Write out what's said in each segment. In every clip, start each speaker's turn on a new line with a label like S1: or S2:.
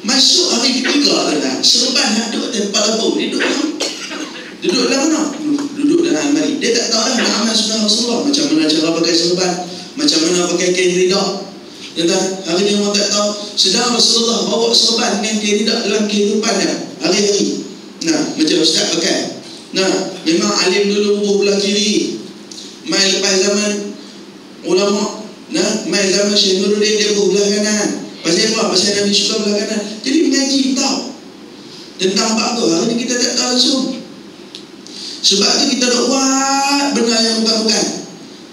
S1: Masuk hari ketiga tuan-tuan, serban nak duduk di kepala bau. Dia duduk dalam mana? Duduk dalam almari. Dia tak tahu dah nak amal sunnah Rasulullah, macam mana cara pakai serban, macam mana pakai kain ridak. Tuan-tuan, hari ni orang tak tahu. Sedang Rasulullah bawa serban dengan kain ridak dalam kehidupannya hari-hari. Nah, macam Ustaz pakai. Nah, memang alim dulu belah kiri. Mai lepas zaman ulama, nah, mai zaman Syekh Nuruddin dia belah kanan. Pasal apa? Pasal Nabi suka belah kanan. Jadi mengaji tahu tentang bab tu. Hari ni kita tak tahu langsung. Sebab tu kita nak buat benda yang bukan-bukan.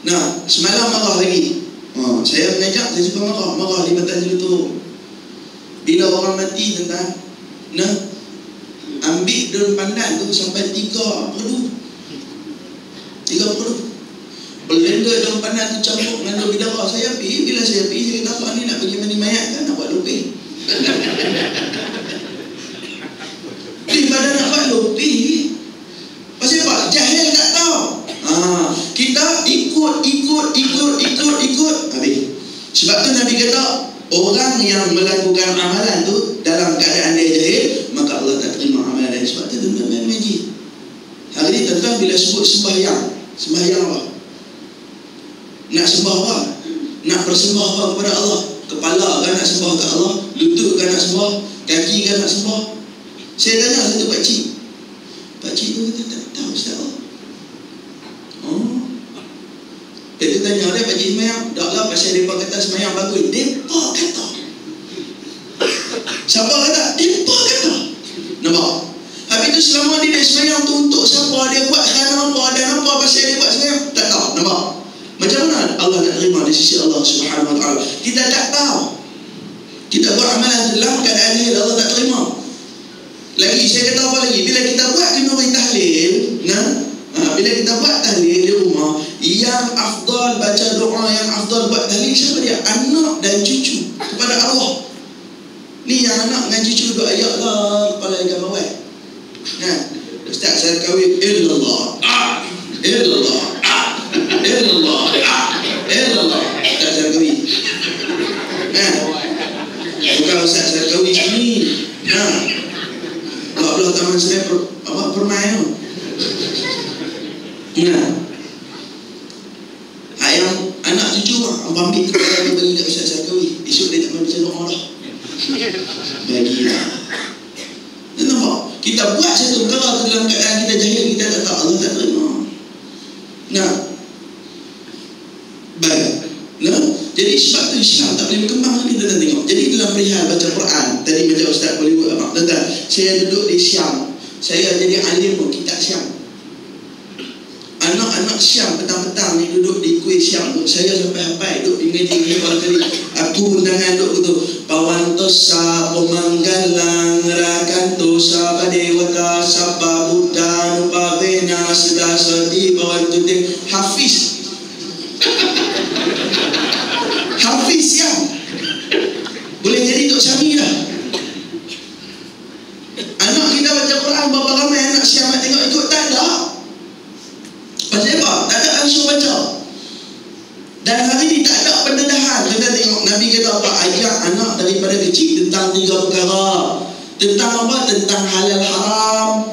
S1: Nah, semalam marah lagi. Saya mengajak, saya suka marah di Batan Jelutung. Bila orang mati tentang, nah, ambil daun pandan tu sampai 3 perlu. Blender daun pandan tu campur dengan daun bidara. Saya pergi, bila saya pergi, saya kata apa ni nak pergi mandi mayat kan, nak buat lupih. Daripada nak buat lupih, pasal apa? Jahil tak tahu. Kita ikut habis. Sebab tu Nabi kata, orang yang melakukan amalan tu dalam keadaan dia jahil, maka Allah tak terima amalan dia. Sebab tu tuan-tuan mengaji. Hari ni tuan-tuan bila sebut sembahyang apa? Nak sembah apa? Nak bersembah apa kepada Allah? Kepala kan nak sembah ke Allah? Lutut kan nak sembah? Kaki kan nak sembah? Saya tanya satu pakcik. Pakcik tu kata tak tahu Ustaz. Dia tanya dia pakcik semayang. Taklah pasal mereka kata semayang bagus. Mereka kata. Siapa kata? Mereka kata. Nampak? Habis tu selama dia semayang tu untuk siapa? Dia buat kerana apa? Dan apa pasal dia buat semayang? Tak tahu. Nampak? Macam mana Allah nak terima di sisi Allah Subhanahu Wa Taala? Kita tak tahu. Kita buat amalan dalam keadaan ni Allah tak terima. Lagi saya kata apa lagi? Bila kita buat kenduri tahlil, bila kita buat tahlil di rumah, yang afdal baca doa, yang afdal buat tahlil siapa dia? Anak dan cucu kepada Allah. Ni yang anak dengan cucu doa ayat lah kepala ikan bawah. Ustaz saya kahwin illallah. Illallah. Ustaz saya kahwin. Bukan Ustaz saya kahwin ni. Allah taman saya permainan. Ayam anak cucu ambil kepala dia bagi kat Ustaz saya kahwin. Esok dia tak main baca doa dah. Bagilah. Nampak? Kita buat satu perkara dalam keadaan kita jahil, kita tak tahu, Allah tak terima. Baik. Jadi sebab tu Islam tak boleh berkembang. Kita dah tengok. Jadi dalam perihal baca Quran, tadi macam Ustaz boleh buat apa? Tentang saya duduk di Syam, saya jadi alim pun kitab Syam. Anak-anak Syam petang-petang ni duduk di kuih Syam tu, saya sampai hafal duduk di ngaji kali. Aku undangan duduk tu. Pawantosa pemanggalang rakantosa padewata sabba buddha nupavena sedasati pawantutin Hafiz. Hafiz Syam. Boleh jadi Tok Syami dah. Anak kita baca Quran, berapa ramai anak Syam nak tengok ikut? Tak ada. Pasal apa? Tak ada langsung baca. Dan hari ni tak ada pendedahan. Kita tengok Nabi kata apa? Ajak anak daripada kecil tentang 3 perkara. Tentang apa? Tentang halal haram,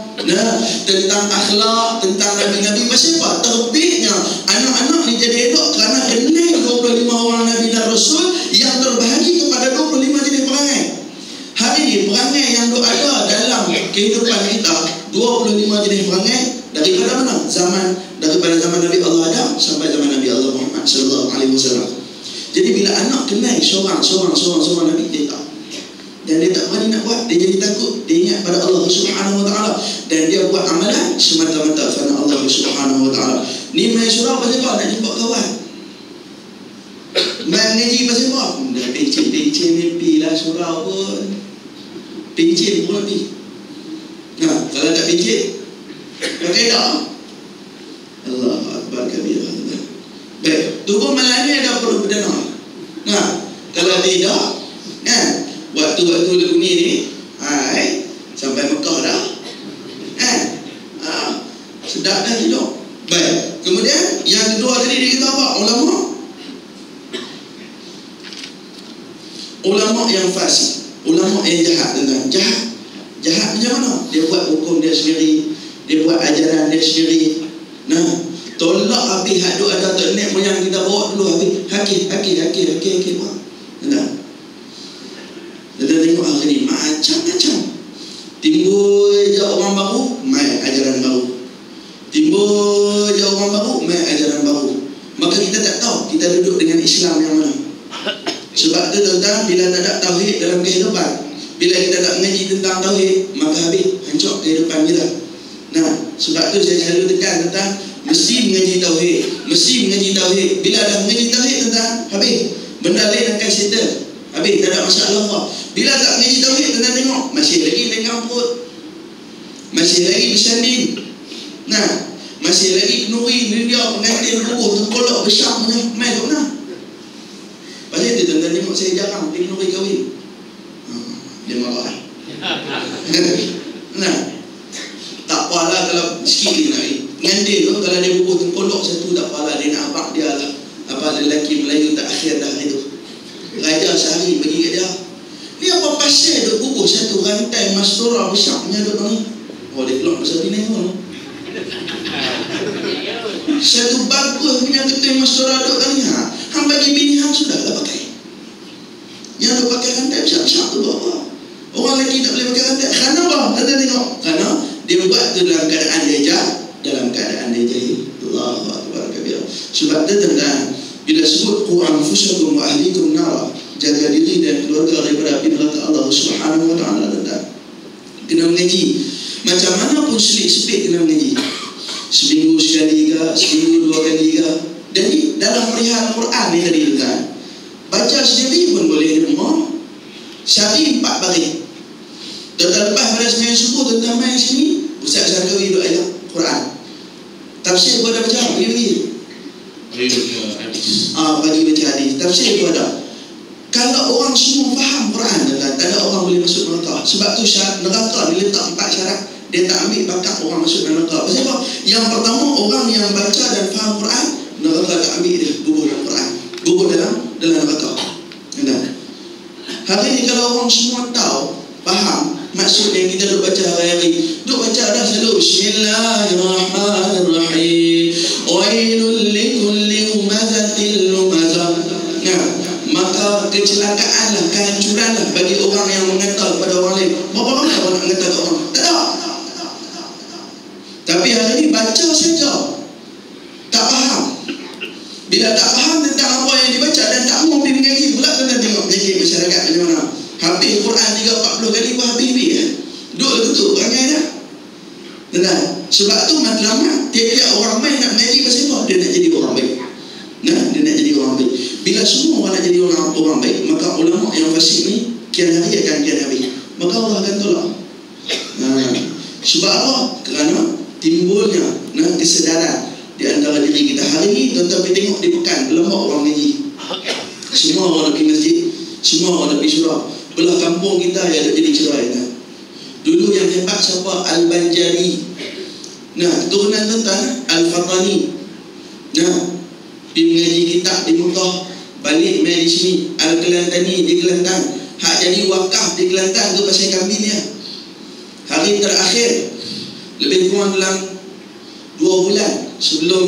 S1: tentang akhlak, tentang Nabi-Nabi. Pasal apa? Terbitnya anak-anak ni jadi elok kerana kenal 25 orang Nabi dan Rasul yang terbahagi kepada 25 jenis perangai. Hari ni perangai yang ada dalam kehidupan kita 25 jenis perangai. Daripada mana? Daripada zaman Nabi Allah Adam sampai zaman Nabi Allah Muhammad sallallahu alaihi wasallam. Jadi bila anak kenal seorang Nabi, dia tahu. Dan dia tak berani nak buat, dia jadi takut, dia ingat pada Allah Subhanahu wa taala dan dia buat amalan semata-mata kerana Allah Subhanahu wa taala. Ni main surau pasal apa? Nak jumpa kawan. Main ngaji pasal apa? Dah pencin ni pilah surau pun. Pencin pun ni. Kalau tak pencin, pakai dah. Allah Akbar kabir. Baik, tubuh malam ni ada perlu berdengar. Kalau tidak, waktu-waktu lagu ni sampai Mekah dah. Sedap dah hidup. Baik. Kemudian yang kedua tadi dia kata apa? Ulama ulama yang fasik, ulama yang jahat, tentang jahat macam mana? Dia buat hukum dia sendiri, dia buat ajaran dia sendiri. Nah, tolak habis hak duk ada tok nek moyang kita bawa dulu habis. Hakik buat. Nah. Kita tengok hari ni macam-macam. Timbul je orang baru, mai ajaran baru. Timbul je orang baru, mai ajaran baru. Maka kita tak tahu kita duduk dengan Islam yang mana. Sebab tu tuan-tuan, bila tak ada tauhid dalam kehidupan, bila kita tak mengaji tentang tauhid, maka habis hancur kehidupan kita. Nah, sebab tu saya selalu tekan tentang mesti mengaji tauhid, mesti mengaji tauhid. Bila dah mengaji tauhid tentang habis, benda lain akan settle. Habis tak ada masalah apa. Bila tak mengaji tauhid, tentang tengok masih lagi tengah perut, masih lagi bersanding. Nah, masih lagi kenuri dia pengantin kukuh terkolok besar punya mai kat mana. Pasal tu tuan-tuan tengok saya jarang pergi kenuri kahwin. Dia marah. Nah, tak apalah kalau sikit dia nak pengantin tu, kalau dia kukuh terkolok satu tak apalah, dia nak abang dia lah. Apa lelaki Melayu tak akhir dah itu. Raja sehari bagi kat dia. Ni apa pasal duk kukuh satu rantai mastura besar punya duk ni. Oh, dia keluar pasal Penang pun. Satu bagus punya ketul mastura duk ni. Hang bagi bini hang sudah lah pakai. Yang duk pakai rantai besar-besar tu buat apa? Orang lelaki tak boleh pakai rantai. Kerana apa? Anda tengok. Kerana dia buat tu dalam keadaan dia jahat, dalam keadaan dia jahil. Allahu Akbar kabir. Sebab tu tentang bila sebut qu anfusakum wa ahlikum nar, jaga diri dan keluarga daripada api neraka Allah Subhanahu wa taala. Kena mengaji. Macam mana pun selit-selit kena mengaji. Seminggu sekali ke, seminggu 2 kali ke. Jadi dalam perihal Quran ni tadi tuan, baca sendiri pun boleh di rumah. Sehari 4 baris. Total lepas pada sembahyang subuh tuan main sini, Ustaz Zakawi duk ayat Quran. Tafsir pun ada baca, bagi. Bagi baca hadis. Tafsir pun ada. Kalau orang semua faham Quran, tak ada orang boleh masuk neraka. Sebab tu syarat neraka dia letak 4 syarat. Dia tak ambil bakat orang masuk neraka. Pasal apa? Yang pertama, orang yang baca dan faham Quran, neraka tak ambil dia, gugur dalam Quran, gugur dalam neraka. Hari ni kalau orang semua tahu, faham maksud yang kita duk baca hari-hari, duk baca dah selalu Bismillahirrahmanirrahim, wailul likulli humazatil lumazah. Nah, maka kecelakaanlah, kehancuranlah bagi orang yang mengata kepada orang lain. Berapa ramai orang nak mengata ke orang? Tak ada. Tapi hari ni baca saja, tak faham. Bila tak faham tentang apa yang dibaca dan tak mau pergi mengaji pula, kena tengok mengaji masyarakat macam mana. Habis Quran 3-40 kali pun habis-habis kan. Duduk tutup perangai dah. Tenang. Sebab tu matlamat tiap-tiap orang main nak mengaji pasal apa? Dia nak jadi orang baik. Nah, dia nak jadi orang baik. Bila semua orang nak jadi orang baik, maka ulama yang fasik ni kian hari akan kian habis. Maka Allah akan tolak. Sebab apa? Kerana timbulnya kesedaran di antara diri kita. Hari ni tuan-tuan pergi tengok di Pekan, berlembak orang ngaji. Semua orang nak pergi masjid, semua orang nak pergi surau. Belah kampung kita yang ada jadi cerai. Dulu yang hebat siapa? Al-Banjari. Keturunan tuan-tuan Al-Fatani. Pergi mengaji kitab di Mekah, balik main di sini. Al-Kelantani di Kelantan. Hak jadi wakaf di Kelantan tu pasal kambing dia. Hari terakhir lebih kurang dalam 2 bulan sebelum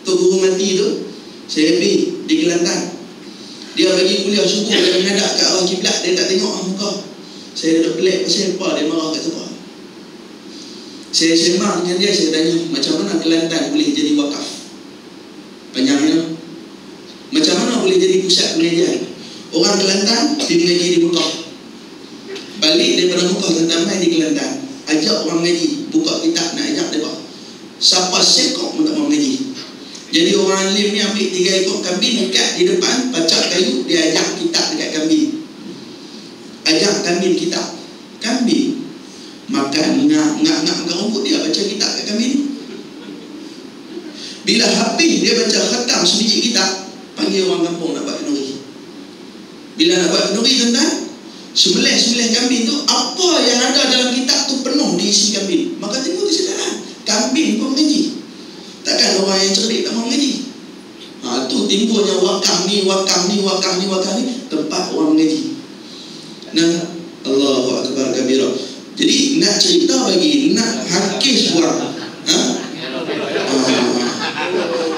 S1: Tok Guru mati tu, saya pergi di Kelantan. Dia bagi kuliah subuh, dia menghadap ke arah kiblat, dia tak tengok muka. Saya duduk pelik pasal apa dia marah kat siapa. Saya sembang dengan dia, saya tanya macam mana Kelantan boleh jadi wakaf. Panjangnya, macam mana boleh jadi pusat pengajian. Orang Kelantan pergi mengaji di Mekah, balik daripada Mekah tentang main di Kelantan, ajak orang mengaji, buka kitab nak ajak dia. Siapa sekok pun tak mau mengaji. Jadi orang alim ni ambil 3 ekor kambing, ikat di depan, pacak kayu, dia ajak kitab dekat kambing. Ajak kambing kitab. Kambing makan, ngak rumput, dia baca kitab kat kambing. Bila habis dia baca khatam sebiji kitab, panggil orang kampung nak buat kenduri. Bila nak buat kenduri tuan-tuan, sembelih kambing tu, apa yang ada dalam kitab tu penuh diisi kambing. Maka timbul kesedaran, kambing pun mengaji. Takkan orang yang cerdik tak mau mengaji. Tu timbulnya wakaf ni tempat orang mengaji. Nah, Allahu Akbar kabira. Jadi nak cerita bagi, nak hakis buat.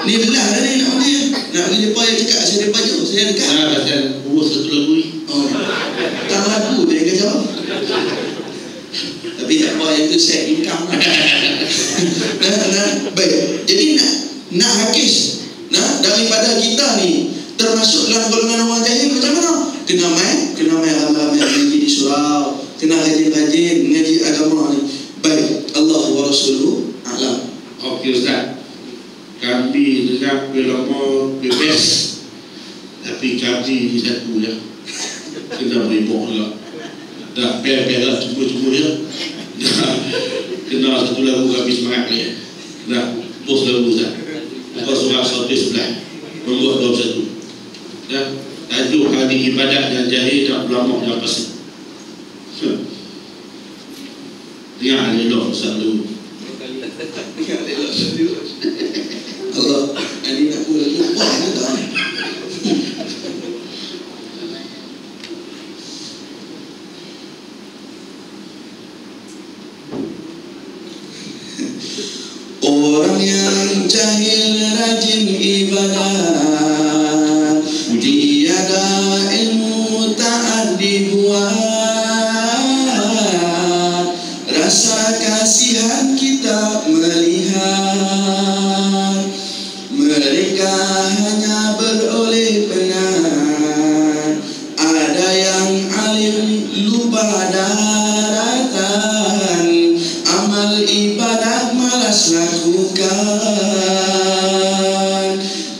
S1: Ni belah dah ni nak dia. Nak pergi depa yang cakap saya depa je, saya dekat.
S2: Pasal urus satu lagu ni.
S1: Tak lagu dia kata. Tapi tak apa, yang tu set income lah. Baik, jadi nak hakis daripada kita ni termasuk dalam golongan orang jahil macam mana? Kena main ramai-ramai ngaji di surau, kena rajin-rajin ngaji agama ni. Baik, Allah wa Rasuluhu a'lam.
S2: Okey Ustaz, kami dengar ulama bebas, tapi kami di satu je kena beribuk juga. Dah biar lah cuma-cuma je. Kena satu lagu kami semangat ni. Dah bos lagu Ustaz. Buka surah Sauti sebelah membuat 21. Dah tajuk hari ibadat yang jahil dan ulama yang pasti. Dengar elok Ustaz dulu.
S1: Allah, ini nak pula lupa ke tak? Orang yang jahil rajin ibadah, tiada ilmu taat dibuat, rasa kasihan kita melihat, mereka hanya beroleh penat. Ada yang alim lupa daratan, amal ibadah malas lakukan.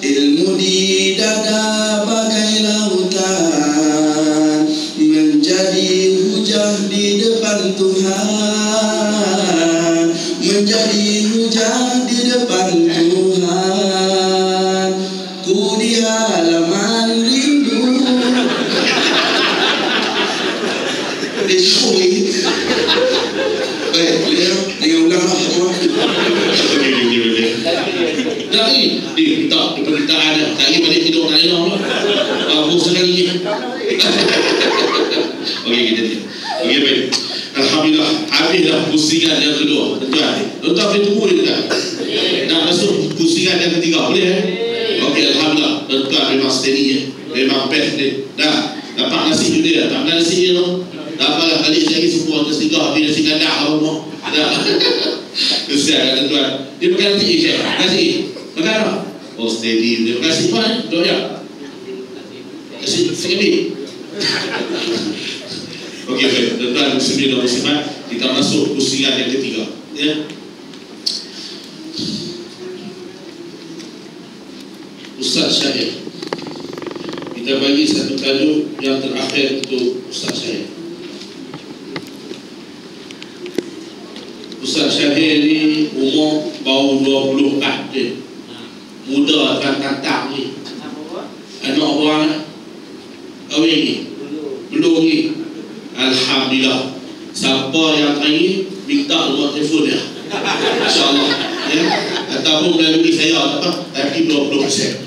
S1: Ilmu di dada bagai lautan, menjadi hujah di depan Tuhan, menjadi hujah di depan Tuhan. Ku di halaman rindu. Disui. Baik, dia ulang lah semua.
S2: Dah ni minta permintaan dah. Tak lagi balik tidur tak elok lah. Bos sekali je. Okey, kita ni. Okey, baik. Alhamdulillah, habis dah pusingan yang kedua. Tuan-tuan boleh tunggu dia tak? Nak masuk pusingan yang ketiga, boleh Okey, Alhamdulillah. Tuan-tuan memang steady je. Memang best ni. Dah, dapat nasi juga dia. Tak ada nasi je tu. Tak apalah, balik lagi semua tersinggah. Habis nasi kandak apa semua. Dah. Kesian tuan-tuan. Dia makan nasi je, nasi. Makan apa? Oh, steady. Terima kasih tuan. Duk ya. Nasi sekali. Okey, baik. Tuan-tuan muslimin dan muslimat, kita masuk pusingan yang ketiga. Ya. Ustaz Syahir. Kita bagi satu tajuk yang terakhir untuk Ustaz Syahir. Ustaz Syahir ni umur baru 24 je. Muda tantang ni. Anak orang kahwin ni. Belum ni. Alhamdulillah. Siapa yang tanya minta nombor telefon dia. InsyaAllah. Ya. Ataupun melalui saya apa? Tapi 20%.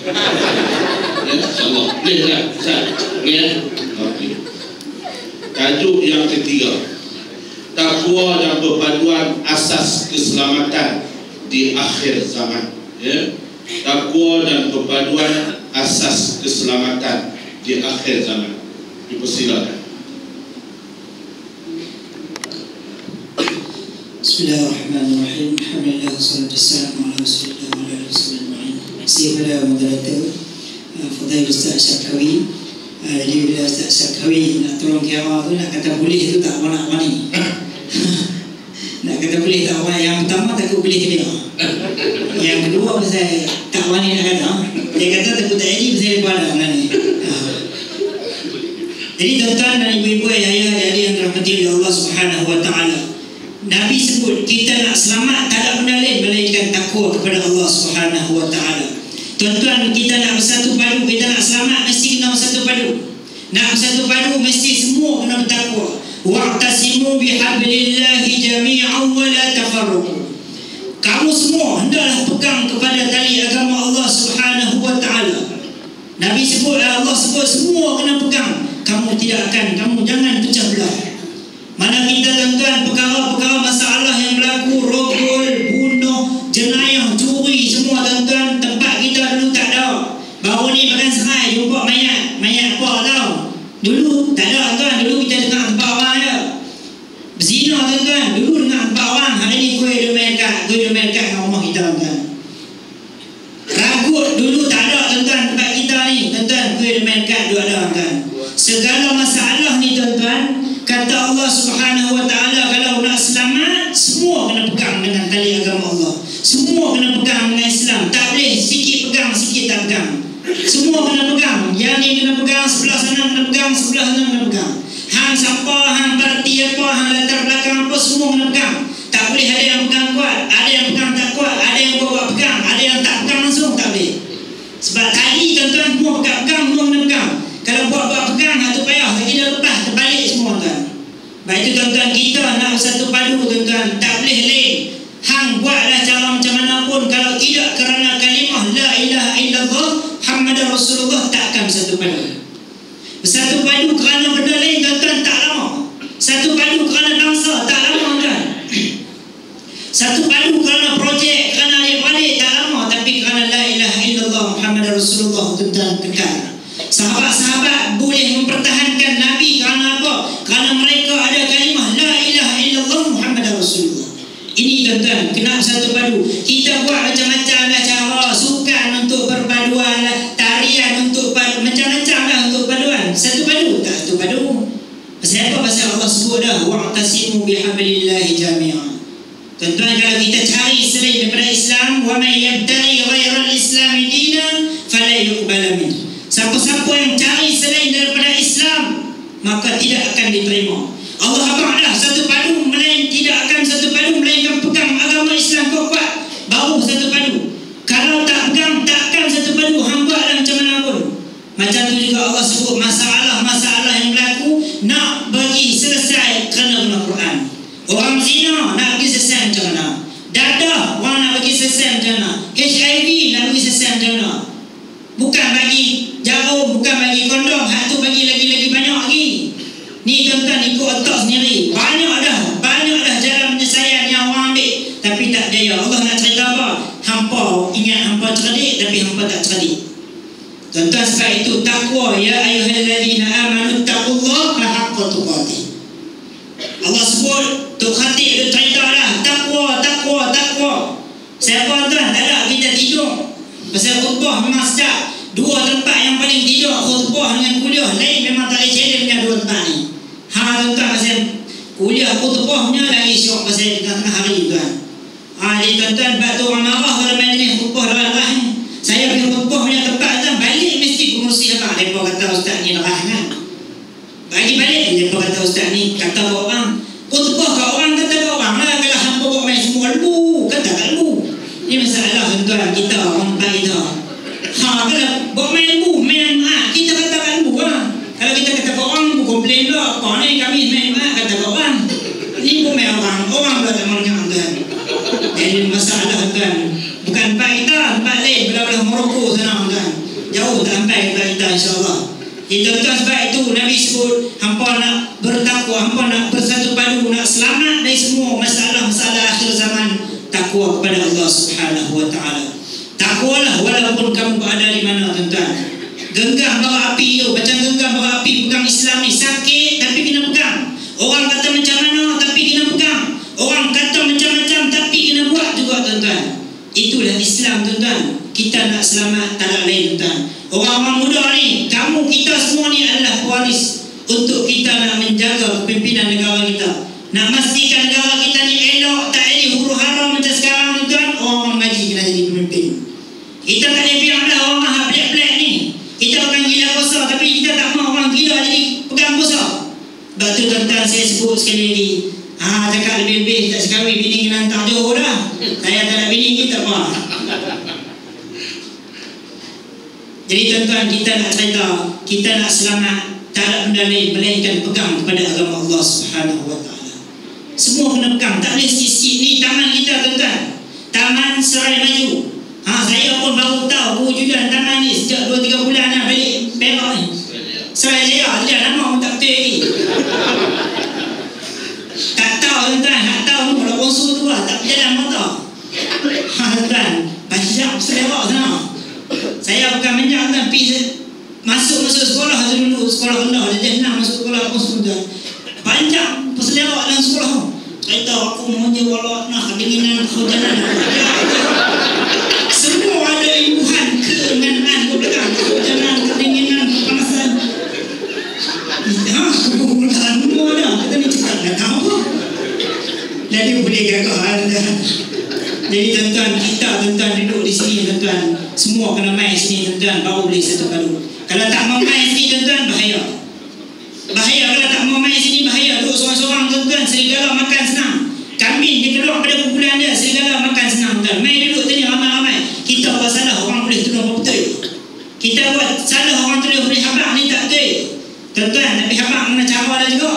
S2: Ya, InsyaAllah. Boleh tak? Boleh. Okey. Tajuk yang ketiga. Takwa dan perpaduan asas keselamatan di akhir zaman. Ya. Takwa dan perpaduan asas keselamatan di akhir zaman. Dipersilakan.
S3: Bismillahirrahmanirrahim. Alhamdulillah wassalatu wassalamu ala Rasulillah wa ala alihi wasallam. Sayyidina moderator Fadhil Ustaz Syarkawi. Jadi bila Ustaz Syarkawi nak tolong kiamah tu, nak kata boleh tu tak nak mani. Nak kata boleh tak awal. Yang pertama takut boleh ke dia. Yang kedua pasal tak wani nak kata. Dia kata takut tak jadi pasal dia pada benda ni. Jadi tuan-tuan dan ibu-ibu ayah jadi yang dirahmati oleh Allah Subhanahu wa taala. Nabi sebut kita nak selamat tak ada benda lain melainkan takwa kepada Allah Subhanahu wa taala. Tuan-tuan, kita nak bersatu padu, kita nak selamat mesti kena bersatu padu. Nak bersatu padu mesti semua kena bertakwa. Wa'tasimu bihablillahi jami'an wa la tafarraqu. Kamu semua hendaklah pegang kepada tali agama Allah Subhanahu wa taala. Nabi sebut, Allah sebut semua kena pegang. Kamu jangan pecah Dulu tak ada tuan, dulu kita dengar tempat orang je. Berzina tuan, dulu dengar tempat orang. Hari ni kuih dia main kat dengan rumah kita tuan. Ragut dulu tak ada tuan tempat kita ni. Tuan, kuih dia main kat dua ada tuan. Segala masalah ni tuan, kata Allah Subhanahu Wa Taala, kalau nak selamat, semua kena pegang dengan tali agama Allah. Semua kena pegang dengan Islam. Tak boleh sikit pegang, sikit tak pegang. Semua kena pegang. Yang ni kena pegang, sebelah sana kena pegang, sebelah sana kena pegang. Hang siapa, hang parti apa, hang latar belakang apa, semua kena pegang. Tak boleh ada yang pegang kuat, ada yang pegang tak kuat, ada yang bawa pegang, ada yang tak pegang langsung, tak boleh. Sebab tadi tuan-tuan semua pegang, semua kena pegang. Kalau buat pegang, tu payah, lagi dah lepas, terbalik semua tuan. Baik itu tuan-tuan, kita nak bersatu padu tuan-tuan, tak boleh lain. Hang buatlah cara macam mana pun, kalau tidak kerana kalimah la ilaha illallah Muhammadar Rasulullah, takkan bersatu padu. Bersatu padu kerana benda lain tuan-tuan tak lama. Satu padu kerana bangsa tak lama tuan. Satu padu kerana projek, kerana adik-adik tak lama. Tapi kerana la ilaha illallah Muhammadar Rasulullah tuan-tuan kekal. Sahabat-sahabat boleh mempertahankan Nabi kerana apa? Kerana mereka ada kalimah la ilaha illallah Muhammadar Rasulullah. Ini tuan-tuan, kena bersatu padu. Kita buat macam-macam lah cara, sukan untuk perpaduan lah, tarian untuk macam-macam lah untuk paduan. Satu padu, tak satu padu. Pasal apa? Pasal Allah sebut dah, wa'tasimu bihablillahi jami'an. Tuan-tuan, kalau kita cari selain daripada Islam, wa man yabtaghi ghairal islami dinan fala yuqbal minhu. Siapa-siapa yang cari selain daripada Islam, maka tidak akan diterima. Allah abang dah satu padu, tidak akan satu padu melainkan pegang agama Islam kuat-kuat, baru satu padu. Kalau tak pegang, takkan satu padu. Hang buatlah macam mana pun. Macam tu juga Allah sebut masalah-masalah yang berlaku, nak bagi selesai kerana Quran. Orang zina nak bagi selesai macam mana? Dadah orang nak bagi selesai macam mana? HIV nak bagi selesai macam mana? Bukan bagi jarum, bukan bagi kondom, hak tu bagi lagi-lagi banyak lagi. Ni tuan-tuan ikut otak sendiri. Banyak dah jalan penyelesaian yang orang ambil, tapi tak daya. Allah nak cerita apa? Hampa ingat hampa cerdik, tapi hampa tak cerdik. Tuan-tuan, sebab itu takwa, ya ayyuhallazina amanu taqullaha haqqa tuqatih. Allah sebut, Tok Khatib tu cerita dah, takwa. Siapa tuan? Tak ada kita tidur. Pasal khutbah memang sedap. Dua tempat yang paling tidur, khutbah dengan kuliah. Lain memang tak boleh challenge dengan dua tempat ni. Tuan-tuan, pasal kuliah khutbahnya lagi syok pasal tengah-tengah hari tuan. Jadi tuan-tuan, sebab tu orang marah kalau main ni khutbah darah ni. Saya pergi khutbah punya tempat tuan, balik mesti pengurusi apa? Mereka kata ustaz ni darah kan. Bagi balik, mereka kata ustaz ni kata ke orang. Khutbah ke orang, kata ke orang lah. Kalau hampa buat main semua lembu, kata kat lembu. Ini masalah tuan-tuan, kita orang tempat kita. Kalau buat main lembu, main mak, kita kata kat lembu lah. Kalau kita kata kat orang, lembu komplain lah. Apa ni kami main mak, kata kat orang. Ini pun main orang pula tak mahu dengar tuan. Jadi masalah tuan. Bukan tempat kita, tempat lain, belah-belah Morocco sana tuan. Jauh tak sampai tempat kita insyaAllah. Tuan-tuan, sebab itu Nabi sebut, hampa nak bertakwa, hampa nak bersatu padu, nak selamat dari semua masalah-masalah akhir zaman, takwa kepada Allah Subhanahu Wa Taala. Takwalah walaupun kamu berada di mana tuan-tuan. Genggam bara api tu, macam genggam bara api pegang Islam ni, sakit tapi kena pegang. Orang kata macam mana tapi kena pegang. Orang kata macam-macam tapi kena buat juga tuan-tuan. Itulah Islam tuan-tuan. Kita nak selamat, tak ada lain tuan-tuan. Orang-orang muda ni, kamu, kita semua ni adalah pewaris untuk kita nak menjaga kepimpinan negara kita. Nak pastikan negara kita ni elok, tak ada huru hara macam sekarang tuan-tuan. Orang ngaji kena jadi pemimpin. Kita tak boleh biar dah orang hak pelik-pelik ni. Kita akan gila kuasa, tapi kita tak mahu orang gila jadi pegang kuasa. Sebab tu tuan-tuan, saya sebut sekali lagi, cakap lebih-lebih tak sekali bini kena hantar Johor dah. Saya tak ada bini, kita apa. Jadi tuan-tuan, kita nak cerita, kita nak selamat, tak ada benda lain melainkan pegang kepada agama Allah Subhanahu Wa Taala. Semua kena pegang, tak boleh sikit-sikit. Ni taman kita tuan-tuan, Taman Serai Maju. Saya pun baru tahu wujudkan taman ni sejak 2-3 bulan dah balik Perak ni. Serai Jaya, dia nama pun tak betul lagi. Tak tahu tuan-tuan, tak tahu tu kalau sponsor tu lah, tak berjalan motor. Tuan-tuan, banyak selera sana. Saya bukan menjak tuan, pergi Masuk sekolah tu dulu, sekolah rendah dia nak masuk sekolah apa sudah. Panjang perselerak dalam sekolah. Kata aku maunya walau nak kedinginan kehujanan. Semua ada imbuhan keengan ke belakang, kehujanan, kedinginan, kepanasan. Bukan semua dah. Kita ni cakap nak tahu apa. Jadi boleh gagah dah. Jadi tuan-tuan, kita tuan-tuan duduk di sini tuan-tuan, semua kena main sini tuan-tuan, baru boleh satu padu. Kalau tak mau main sini tuan-tuan, bahaya. Bahaya kalau tak mau main sini, bahaya. Duduk seorang-seorang tuan-tuan, serigala makan senang. Kambing dia keluar pada kumpulan dia, serigala makan senang tuan. Main duduk tanya ramai-ramai. Kita buat salah, orang boleh tuduh apa betul. Kita buat salah, orang tuduh boleh habaq ni tak betul. Tuan-tuan, tapi habaq mana cara dah juga.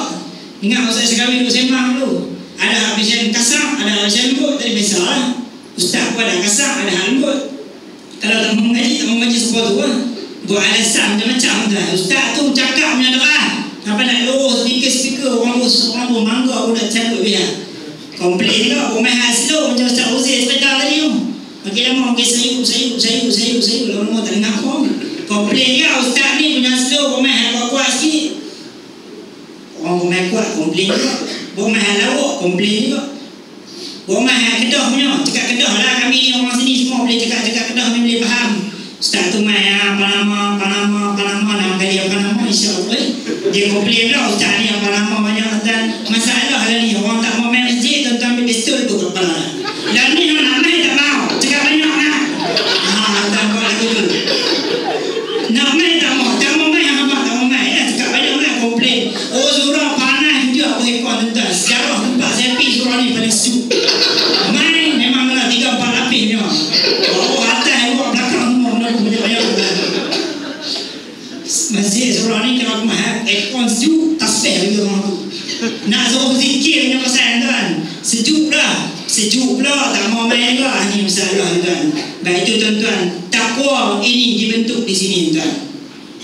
S3: Ingat Ustaz sekali duduk sembang dulu. Ada habis yang kasar, ada habis yang lembut. Tadi biasalah. Ustaz pun ada kasar, ada hal lembut. Kalau tak mau mengaji sebab tu lah. Buat alasan macam-macam tuan. Ustaz tu cakap punya derah. Apa nak lurus speaker orang pun mangga pun nak cakap dia. Komplain juga, pun main slow macam Ustaz Uzair cerita tadi tu. Makin lama makin sayur. Lama tak dengar apa. Komplain juga Ustaz ni punya slow, pun main kuat-kuat sikit. Orang pun main kuat, komplain juga. Pun main lawak, komplain juga. Pun main Kedah punya, cakap Kedah lah kami ni orang sini semua boleh cakap Kedah ni boleh faham. Ustaz tu main Panama nama kali Panama insya-Allah. Dia komplain dah Ustaz ni Panama banyak dan masalah lah ni orang tak mau main masjid tuan-tuan ambil pistol tu kepala. Dan ni nak main tak mau, cakap banyak nak. Tak buat lagu tu. Nak main tak mau main abang tak mau main dah cakap banyak nak komplain. Oh surau panas juga ekor tuan-tuan. Sejarah tempat saya pergi surau ni paling sejuk. Main memang lah 3-4 lapis ni. Oh atas buat belakang banyak masjid surau ni kalau mahal aircon sejuk tasbih lagi orang tu nak suruh zikir punya pasal tuan sejuk pula tak mau main juga ni masalah tuan. Baik itu tuan-tuan, takwa ini dibentuk di sini tuan.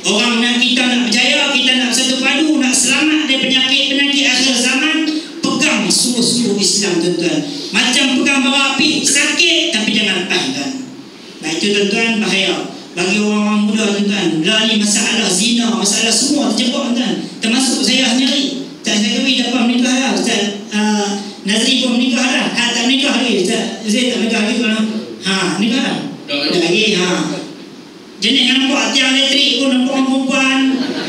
S3: Orang nak kita nak berjaya, kita nak satu padu, nak selamat dari penyakit-penyakit akhir zaman, pegang sungguh-sungguh Islam tuan-tuan. Macam pegang bara api, sakit tapi jangan lepas tuan. Baik itu tuan-tuan, bahaya bagi orang muda tuan-tuan. Lah ni masalah zina, masalah semua terjebak tuan. Termasuk saya sendiri. Ustaz Zakawi dapat menikah lah. Ustaz Nazri pun menikah lah. Tak menikah lagi. Ustaz Zaid tak menikah lagi kan? Menikah lah. Tak lagi. Jenis nampak tiang elektrik pun nampak orang perempuan.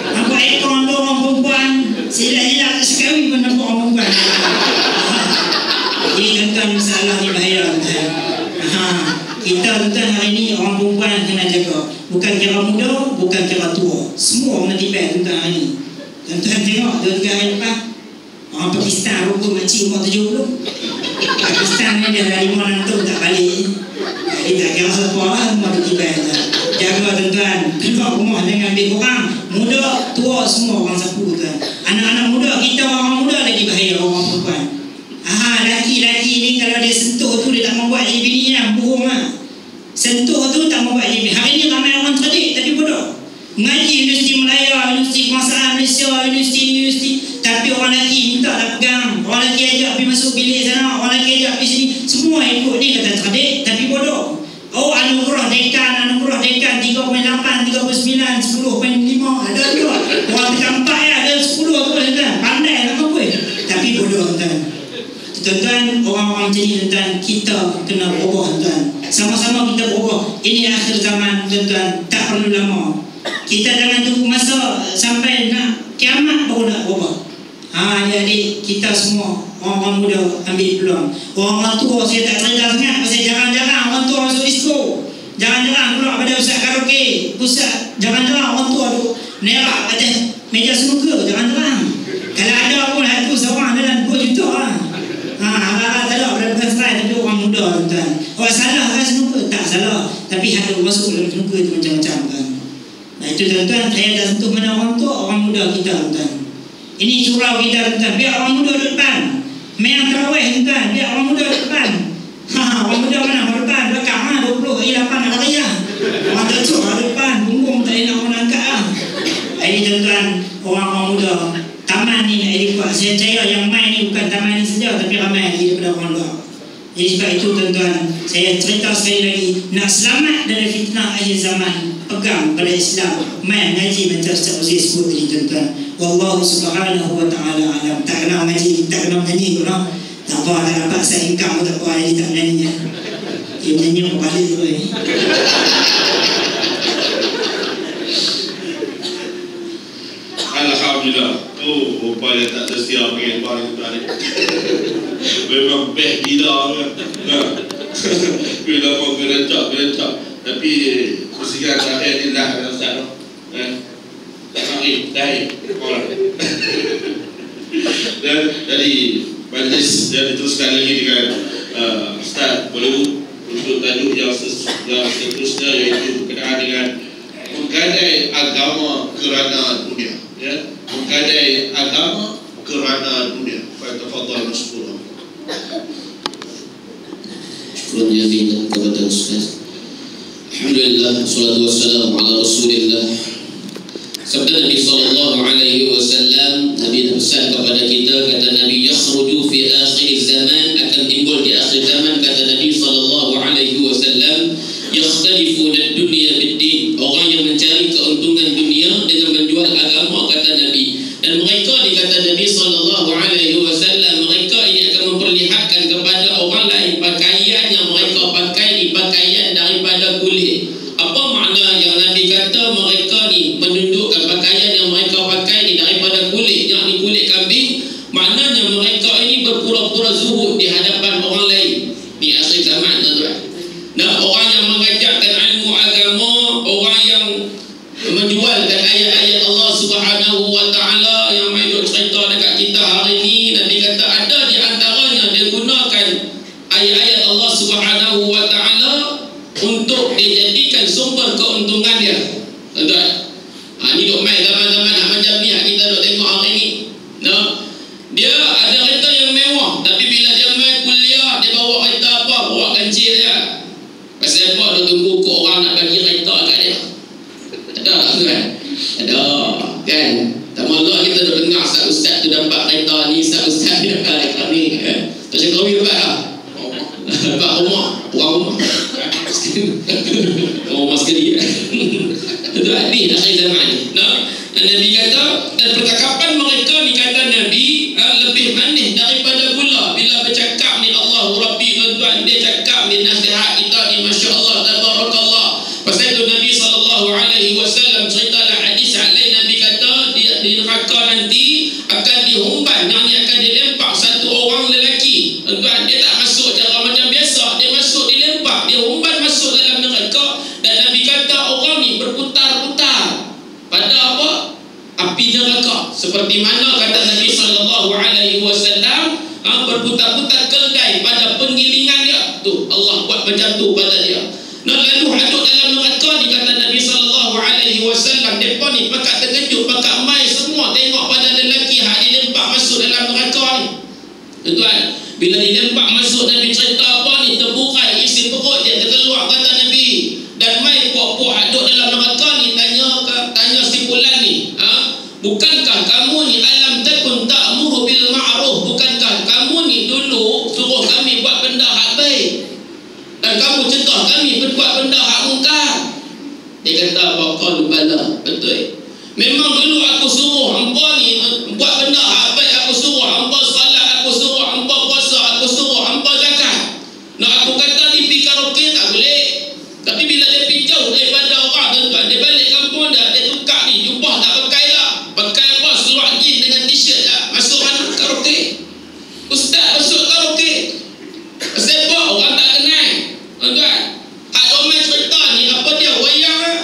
S3: Nampak aircon tu orang perempuan. Silap-silap tak Zakawi pun nampak orang perempuan. Jadi tuan-tuan masalah ni bahaya tuan. Kita tuan hari ni orang perempuan kena jaga. Bukan kira muda, bukan kira tua. Semua kena tiba tuan hari ni. Tuan-tuan tengok 2-3 hari lepas orang Pakistan rukun makcik umur 70. Pakistan ni dia dah 5-6 tahun tak balik. Jadi tak kira apa lah, semua tiba tuan. Jaga tuan-tuan. Keluar rumah jangan ambil korang. Muda, tua semua orang sapu tuan. Anak-anak muda, kita orang muda lagi bahaya orang perempuan. Laki-laki ni kalau dia sentuh tu dia tak mau buat jadi bini lah, bohong lah. Sentuh tu tak mau buat jadi bini. Hari ni ramai orang cerdik tapi bodoh. Ngaji Universiti Melaya, Universiti Kebangsaan Malaysia, Universiti, tapi orang lelaki minta tak pegang. Orang lelaki ajak pergi masuk bilik sana, orang lelaki ajak pergi sini. Semua ikut dia kata cerdik tapi bodoh. Oh anugerah dekan 3.8, 39, 10.5. Ada juga. Orang terkampak ya, ada 10 tu kan. Pandai tak apa pun. Tapi bodoh tuan. Tuan-tuan, orang-orang macam ni tuan, kita kena berubah tuan. Sama-sama kita berubah. Ini akhir zaman tuan-tuan, tak perlu lama. Kita jangan tunggu masa sampai nak kiamat baru nak berubah. Jadi kita semua orang-orang muda ambil peluang. Orang-orang tua saya tak cerita sangat pasal jarang-jarang orang tua masuk disco. Jarang-jarang keluar pada pusat karaoke, jarang-jarang orang tua duduk nerak atas meja snooker, jarang-jarang. Kalau ada pun aku seorang dalam 2 juta lah. Tak ada bukan serai tapi orang muda tuan. Orang salah kan snooker? Tak salah. Tapi ada masuk dalam snooker tu macam-macam tuan. Nah itu tuan-tuan, saya dah sentuh mana orang tua, orang muda kita tuan. Ini surau kita tuan. Biar orang muda duduk depan. Main tarawih tuan. Biar orang muda duduk depan. Orang muda mana? Orang depan. Belakang 20, 8 ada raya. Orang tercuk ada depan. Punggung tak nak orang angkat lah. Ini tuan-tuan, orang-orang muda. Taman ni nak dibuat. Saya percaya yang main ni bukan taman ni saja, tapi ramai lagi daripada orang luar. Jadi sebab itu tuan-tuan, saya cerita sekali lagi, nak selamat dari fitnah akhir zaman, pegang pada Islam, mai ngaji macam Ustaz Fauzi sebut tadi tuan-tuan. Wallahu subhanahu wa ta'ala alam. Tak kena ngaji, tak kena menyanyi pun. Tak apa, tak dapat saya income tak apa, jadi tak menyanyi. Dia menyanyi kembali tu.
S2: Alhamdulillah. Rupanya tak tersiap dengan tuan ni. Memang best gila kan. Bila mau gerencak. Tapi kursikan terakhir ni lah kan Ustaz. Tak mari, dah. Dan dari majlis dan diteruskan lagi dengan Ustaz Boleh untuk tajuk yang seterusnya, iaitu berkenaan dengan menggadai agama kerana dunia. Menggadai agama kerana dunia. Fatafadhal mashkura.
S4: Syukur jazilan kepada Ustaz. Alhamdulillah, wassalatu wassalamu ala Rasulillah. Sabda Nabi sallallahu alaihi wasallam, Nabi pesan kepada kita, kata Nabi, yakhruju fi akhir zaman, akan timbul di akhir zaman, kata Nabi sallallahu alaihi wasallam, yakhtalifuna ad-dunya bid-din. Orang yang mencari keuntungan dunia dengan menjual agama, kata Nabi. Dan mereka, dikata Nabi sallallahu alaihi wasallam, mereka ini akan memperlihatkan kepada orang lain pakaian yang mereka pakai di pakaian daripada kulit. Apa makna yang Nabi kata mereka ni menunjukkan pakaian yang mereka pakai ni daripada kulit, yakni kulit kambing? Maknanya mereka ini berpura-pura zuhud di hadapan orang lain. Ni akhir zaman, tuan-tuan. Dan orang yang mengajarkan ilmu agama, orang yang menjualkan ayat-ayat Allah Subhanahu wa ta'ala yang main cerita dekat kita hari ni, Nabi kata ada di antaranya dia gunakan ayat-ayat Allah Subhanahu wa ta'ala untuk dijadikan sumber keuntungan dia. Tuan-tuan, ni duk main zaman-zaman macam ni kita duk tengok hari ni. Dia ada kereta yang mewah, tapi bila dia main kuliah, dia bawa kereta apa? Bawa kancil je. Pasal apa? Dia tunggu ke orang nak bagi kereta kat dia. Ada tak tuan? Ada kan? Tak malah kita dah dengar ustaz tu dapat kereta ni, ustaz ni dapat kereta ni. Tak cakap kahwin dapat tak? Dapat rumah, orang rumah. Rumah sekali. Tuan, ni akhir zaman ni. Nabi kata, dan percakapan mereka ni, kata Nabi, lebih manis daripada gula. Bila bercakap ni Allahu Rabbi, tuan-tuan, dia cakap ni nasihat kita ni, Masya Allah, tabarakallah. Pasal tu Nabi SAW ceritalah hadis alaih, Nabi kata di neraka nanti akan dihumban, yang akan dilempar satu orang lelaki. Tuan, dia tak masuk cara macam biasa, dia masuk dilempar, dia humban masuk dalam neraka. Dan Nabi kata orang ni berputar-putar pada apa? Api neraka. Seperti mana kata Nabi SAW, berputar-putar keldai pada penggilingan dia. Tu Allah buat macam tu pada dia. Lalu hadut dalam neraka ni, kata Nabi SAW, mereka ni pakak terkejut, pakak mai semua tengok pada lelaki hak dilempar masuk dalam neraka ni. Tuan, bila dilempar masuk, Nabi cerita apa ni, terburai isi perut dia, terkeluar, kata Nabi. Dan mai puak-puak hadut dalam neraka ni, tanya si fulan ni, bukankah kamu ni alam takun ta'muru bil ma'ruf, bukankah kamu ni dulu suruh kami buat benda hak baik, dan kamu cegah kami berbuat benda hak mungkar? Dia kata, baqalu bala, betul. Memang dulu aku suruh hangpa ni buat benda hak baik, aku suruh hangpa salat, aku suruh hangpa puasa, aku suruh hangpa zakat. Nak aku kata dia pergi karaoke tak boleh. Tapi bila dia pergi jauh daripada orang, tuan-tuan, dia balik kampung dah, dia tukar ni, jubah tak pakai lah. Pakai apa? Seluar jeans dengan t-shirt dah. Masuk mana? Karaoke. Ustaz masuk karaoke. Pasal apa? Orang tak kenal. Tuan-tuan, hak ramai cerita ni, apa dia? Wayang lah.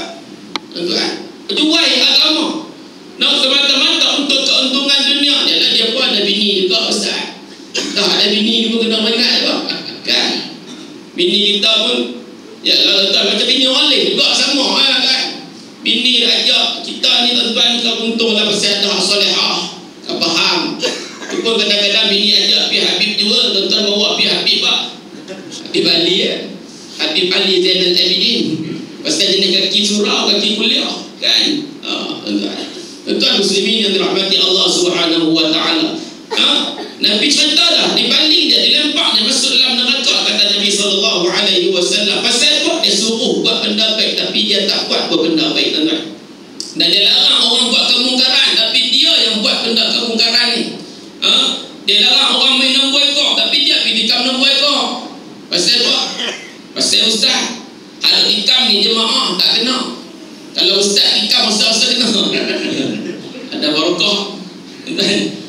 S4: Tuan-tuan, itu wayang agama. Nak semata-mata untuk keuntungan dunia. Dia pun ada bini juga, Ustaz. Tak ada bini ni pun kena mengat juga. Kan? Bini kita pun, ya tuan, macam bini orang lain juga sama kan. Bini ajak kita ni, tuan-tuan, kau untunglah pasal ada solehah. Kau faham? Itu pun kadang-kadang bini ajak pergi Habib juga, tuan-tuan bawa pergi Habib pak. Habib Ali Habib Ali Zainal Abidin. Pasal jenis kaki surau, kaki kuliah kan. Tuan-tuan muslimin yang dirahmati Allah Subhanahu wa ta'ala. Nabi cerita dah, dibanding dia, dilempar dia masuk dalam neraka, kata Nabi SAW. Pasal apa? Dia suruh buat benda baik, tapi dia tak buat benda Pasal apa? Pasal ustaz. Kalau tikam ni jemaah tak kena. Kalau ustaz tikam ustaz kena. Ada barakah.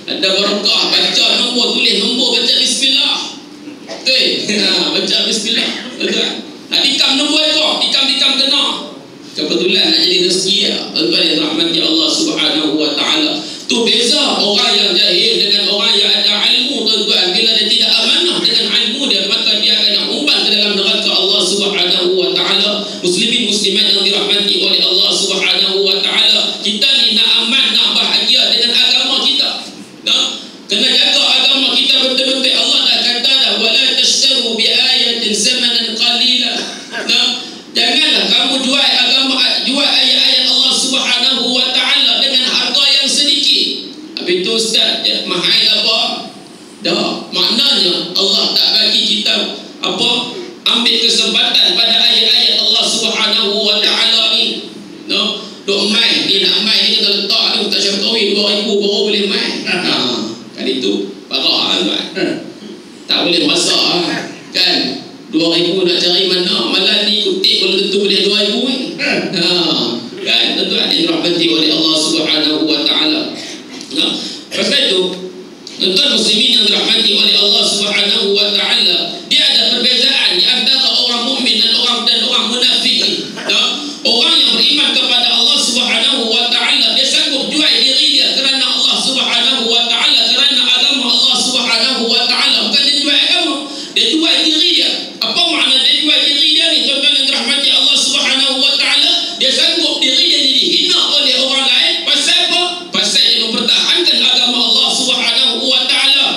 S4: Ada barakah. Baca nombor, tulis nombor, baca bismillah. Betul? Baca bismillah. Betul? Nak tikam nombor ekor, tikam kena. Kebetulan nak jadi rezeki ya. Tuan-tuan yang rahmati Allah Subhanahu wa taala. Tu beza orang yang jahil dengan orang yang ada ilmu, tuan-tuan. Bila dia tidak amanah dengan ilmu dia, maka dia akan umpan ke dalam neraka Allah Subhanahu wa taala. Muslimin muslimat yang dirahmati oleh Allah Subhanahu wa taala, kita ni nak aman, nak bahagia dengan agama kita. Nah, kena jaga agama kita betul-betul. Allah dah kata dah, wala tashtaru bi ayatin samanan qalila. Nah, janganlah kamu jual agama, jual ayat-ayat Allah Subhanahu wa taala dengan harga yang sedikit. Habis tu ustaz, mahal apa? Dah, maknanya Allah tak bagi kita apa? Ambil kesempatan pada ayat-ayat Allah Subhanahu wa taala ni. No, dok mai ni, nak mai ni kita letak ni, tak syam kahwin 2000 baru boleh mai. Kan itu parah kan. Tak boleh masak kan. 2000 nak cari mana, malah ni kutip belum tentu boleh 2000 ni. Kan, tuan-tuan dirahmati oleh Allah Subhanahu wa taala. Pasal itu, tuan-tuan muslimin yang dirahmati oleh Allah Subhanahu wa taala, dia ada perbezaan di antara orang mukmin dan orang munafik. Orang yang beriman kepada Allah Subhanahu wa taala, dia sanggup jual diri dia kerana Allah Subhanahu wa taala, kerana agama Allah Subhanahu wa taala. Bukan dia jual agama, dia jual diri dia. Apa makna dia jual diri dia ni, tuan-tuan yang dirahmati Allah Subhanahu wa taala? Dia sanggup diri dia jadi hina oleh orang lain. Pasal apa? Pasal dia mempertahankan agama Allah Subhanahu wa taala.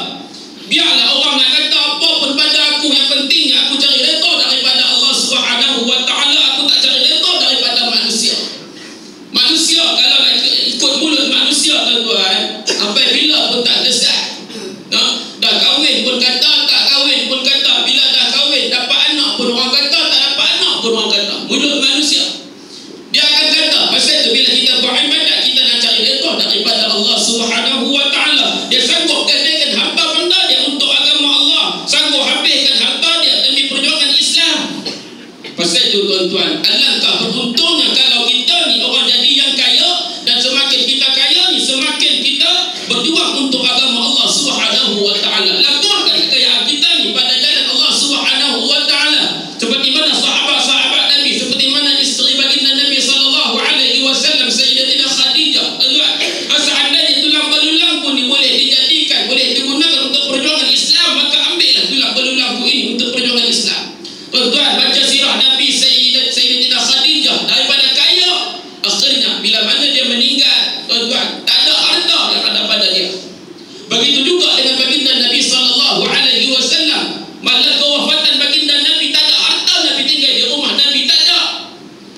S4: Biarlah orang nak kata apa pun pada aku, yang penting aku cari redha daripada Allah Subhanahu wa taala. Aku tak cari redha daripada manusia. Manusia kalau nak ikut mulut manusia, tuan-tuan, sampai bila pun tak desat. Dah kahwin pun kata, tak kahwin pun kata. Bila dah kahwin dapat anak pun orang kata, tak dapat anak pun orang kata. Mulut manusia dia akan kata. Pasal tu bila kita beribadat, kita nak cari redha daripada Allah Subhanahu wa taala. Dia sanggup gadaikan harta benda dia untuk agama Allah, sanggup habiskan harta dia demi perjuangan Islam. Pasal tu tuan-tuan, alangkah beruntungnya kalau kita ni orang jadi yang kaya, dan semakin kita kaya ni, semakin kita berjuang untuk agama Allah Subhanahu wa taala. Laporkan kekayaan kita ni pada jalan Allah Subhanahu wa taala. Seperti mana sahabat-sahabat Nabi, seperti mana isteri baginda Nabi sallallahu alaihi wasallam, Sayyidatina Khadijah. Seandainya tulang belulang pun ni boleh dijadikan, boleh digunakan untuk perjuangan Islam, maka ambillah tulang belulangku ini untuk perjuangan Islam. Tuan-tuan, baca sirah Nabi Sayyidatina Khadijah, daripada kaya, akhirnya bila mana dia meninggal, tuan-tuan, tak ada harta yang ada pada dia. Begitu juga dengan baginda Nabi sallallahu alaihi wasallam. Malah kewafatan baginda Nabi, tak ada harta Nabi tinggal di rumah Nabi, tak ada.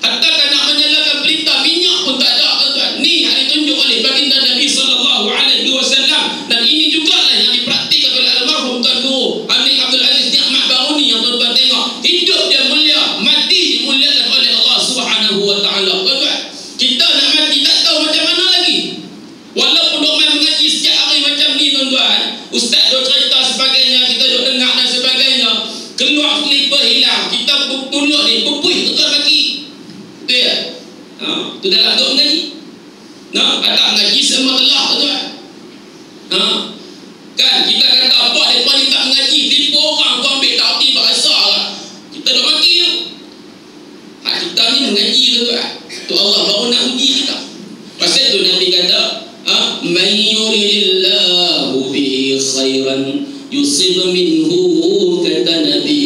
S4: Hatta nak menyalakan pelita minyak pun tak ada, tuan-tuan. Ni yang ditunjuk oleh baginda Nabi sallallahu alaihi wasallam, dan ini jugalah yang dipraktikkan oleh almarhum Tuan Guru Amir Abdul Aziz Ni'mat Baruni, yang tuan-tuan tengok hidup dia mulia, mati dimuliakan oleh Allah Subhanahu wa taala. Tuan-tuan, kita nak mati tak tahu macam mana lagi. Walaupun dok main mengaji setiap hari macam ni, tuan-tuan, ustaz dok cerita sebagainya, kita dok dengar dan sebagainya, keluar slipper hilang, kita mulut ni pupuih tuan bagi. Betul ya? Tu dalam dok mengaji. Ada mengaji semua telah, tuan. Kan kita kata apa depa ni tak mengaji, tipu orang kau ambil tak tiba asal lah. Kita dok maki tu. Kita ni mengaji, tuan. Tu Allah baru nak uji kita. Pasal tu Nabi kata, man yuridillahu bihi khairan yusib minhu, kata Nabi,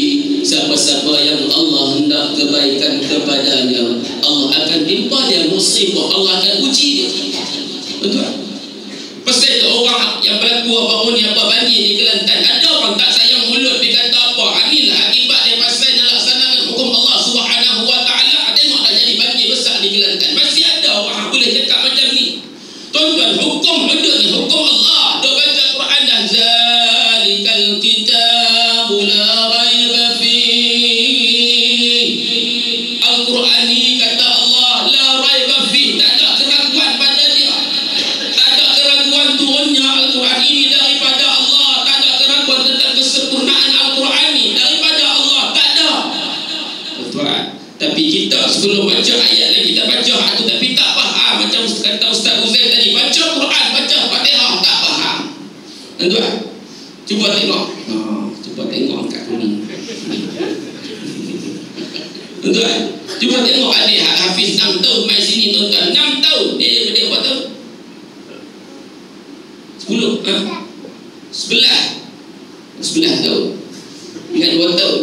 S4: siapa-siapa yang Allah hendak kebaikan kepadanya, Allah akan timpa dia musibah, Allah akan uji dia. Betul? Pasal tu orang yang berlaku apa pun ni, apa banjir di Kelantan, ada orang tak sayang mulut, dia kata apa, inilah akibat dia pasal dia laksanakan hukum Allah Subhanahu wa taala. Tengok dah jadi banjir besar di Kelantan. Masih ada orang boleh cakap macam ni. Tuan-tuan, hukum hidup ni hukum Allah. Dok baca Quran dah, zalikal kitabu la raiba fihi. Al-Quran ni kata Allah, la raiba fihi, tak ada sebelum baca ayat lagi kita baca tu tapi tak faham, macam kata Ustaz Uzair tadi, baca Quran, baca Fatihah tak faham. Tuan, cuba tengok. Cuba tengok angkat kuning. Tuan, cuba tengok adik Hafiz 6 tahun main sini tuan-tuan. 6 tahun. Dia berapa tahun? 10. 11 tahun. Ingat 2 tahun.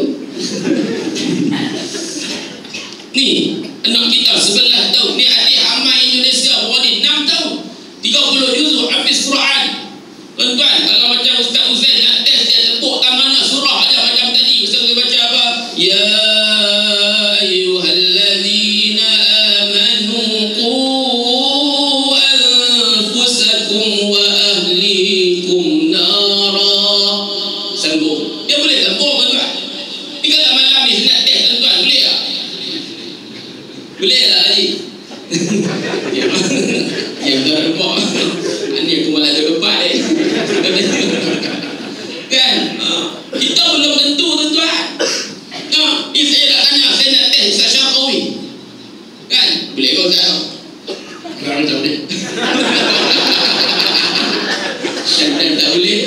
S4: Ni anak kita 11 tahun. Ni adik Hamai Indonesia Wadid 6 tahun. 30 juzuk habis Quran. Tuan-tuan, kalau macam Ustaz Uzair nak test dia tepuk tangannya surah aja macam tadi. Ustaz Uzair baca apa? Ya ayyuhallazina amanu qu anfusakum wa ahlikum nara. Sambung. Dia boleh sambung tuan-tuan. Ni kalau malam ni nak test tuan-tuan boleh tak? Boleh tak Haji? Ya betul nampak. Ini aku malah terlepas kan? Kita belum tentu tuan-tuan. Ni saya nak tanya, saya nak test Ustaz Syarqawi kan? Boleh kau Ustaz? Kalau tak boleh. Tak boleh.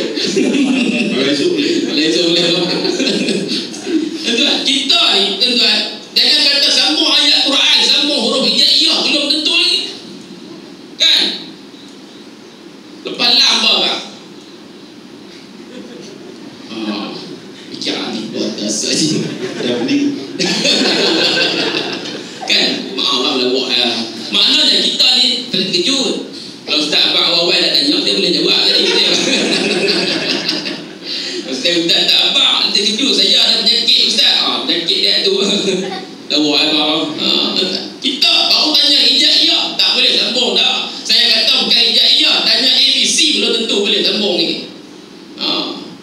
S2: Kalau esok boleh.
S4: Kalau esok boleh. Tuan-tuan, kita ni tuan-tuan, jangan kata sambung ayat Quran, sambung huruf hijaiyah, belum tentu lagi. Kan? Lepas lam apa bang? Bicara ni buat dasar je.
S2: Dah pening.
S4: Kan? Maaf bang lawak lah. Maknanya kita ni terkejut. Kalau Ustaz Abang awal-awal nak tanya, dia boleh jawab tadi. Ustaz tak abang terkejut. Saya ada penyakit Ustaz. Penyakit dia tu. Lawak abang. Kita baru tanya hijaiyah, tak boleh sambung dah. Saya kata bukan hijaiyah, tanya ABC belum tentu boleh sambung ni.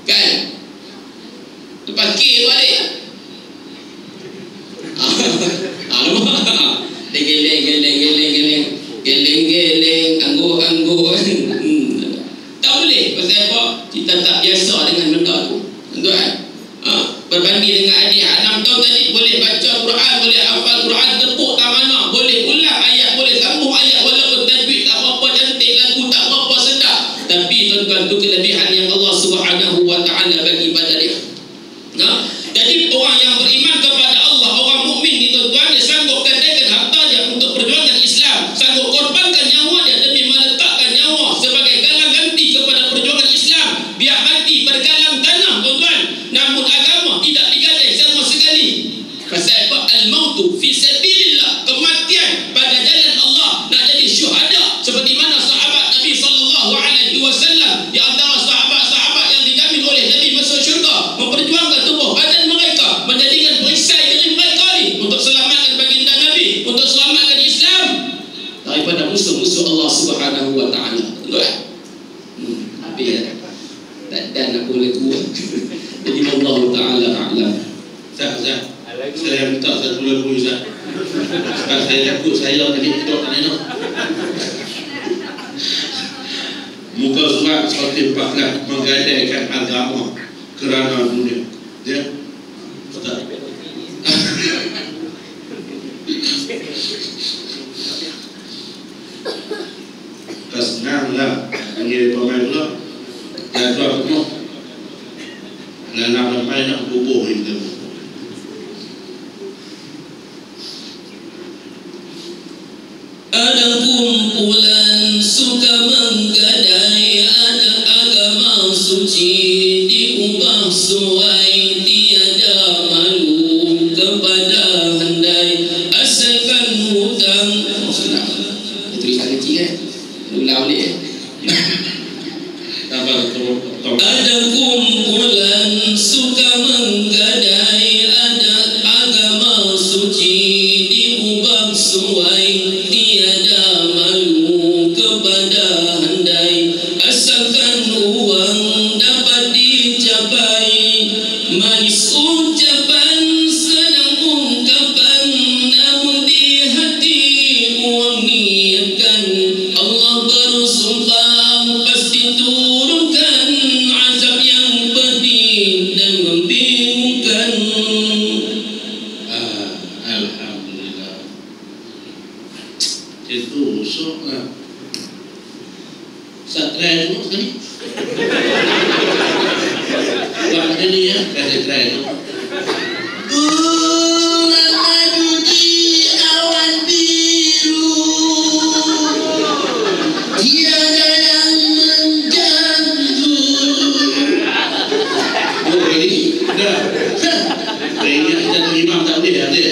S4: Kan? Lepas K tu adik. Dia geleng, anggur. Tak boleh. Pasal apa? Kita tak biasa dengan benda tu. Tuan-tuan. Berbanding dengan adik 6 tahun tadi, boleh baca Quran, boleh hafal Quran, tepuk tangan, boleh ulang ayat, boleh sambung ayat walaupun tajwid tak apa cantik, lagu tak apa sedap. Tapi tuan-tuan, tu kelebihan yang Allah Subhanahu wa taala bagi pada dia. Jadi orang yang beriman kepada Allah, orang mukmin ni tuan-tuan, dia sanggup gadaikan harta dia untuk perjuangan Islam, sanggup korbankan nyawa dia demi meletakkan nyawa sebagai galang ganti kepada perjuangan Islam, biar mati bergalang tanah tuan-tuan, namun agama tidak digadai sama sekali. Pasal apa? Al-mautu fi sabilillah, kematian pada jalan Allah, nak jadi syuhada seperti mana sahabat Nabi sallallahu alaihi wasallam, di antara sahabat-sahabat yang dijamin oleh Nabi masuk syurga, memperjuangkan tubuh badan mereka, menjadikan perisai diri mereka ni untuk selamatkan baginda Nabi, untuk selamatkan Islam daripada musuh-musuh Allah Subhanahu wa taala. Tuan. Habis dan aku boleh kuat. Jadi Allah taala a'lam.
S2: Ustaz, saya minta satu lagu Ustaz. Sebab saya takut saya tadi tidak tak enak. Muka surat seperti 14 menggadaikan agama kerana dunia. Ya? Betul. Senanglah panggil pemain pula. Dan tu aku tengok dan nak pemain nak bubuh kita.
S4: Ada kumpulan suka menggadai, ada agama suci diubah suai, tiada malu kepada handai, asalkan hutang. Tulisan kecil kan? Ulang boleh Ada kumpulan suka menggadai, ada agama suci diubah suai, tiada malu kepada handai, asalkan uang dapat dicapai, manis ucapan sedang ungkapan, namun di hati uang niatkan, Allah bersumpah pasti turunkan azab yang pedih dan membingungkan.
S2: try tu.
S1: Bulan madu di awan biru, tiada yang mengganggu.
S2: Oh kali dah. Saya ingat kita imam tak boleh ada.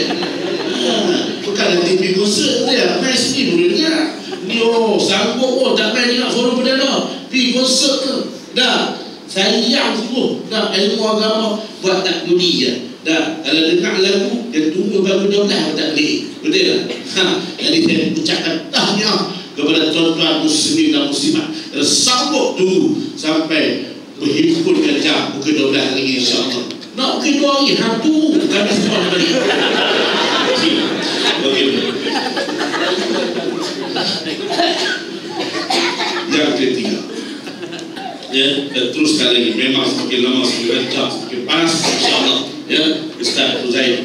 S2: Bukan TV konsert dia, main sini bolehnya. Ni sanggup tak main nak forum perdana. Pergi konsert ke? Dah. Sayang semua. Dah ilmu agama buat tak budi je. Dah. Kalau dengar lagu dia tunggu baru 12 tak boleh. Betul tak? Jadi saya ucapkan tahniah kepada tuan-tuan muslimin dan muslimat. Sanggup tunggu sampai berhimpunkan jam pukul 12 lagi insya-Allah. Nak pukul 2 hari hantu kami semua nak balik. Okey. Yang ketiga, ya, dan teruskan lagi. Memang semakin lama semakin kencang, semakin panas, insyaAllah. Ya, Ustaz Uzair,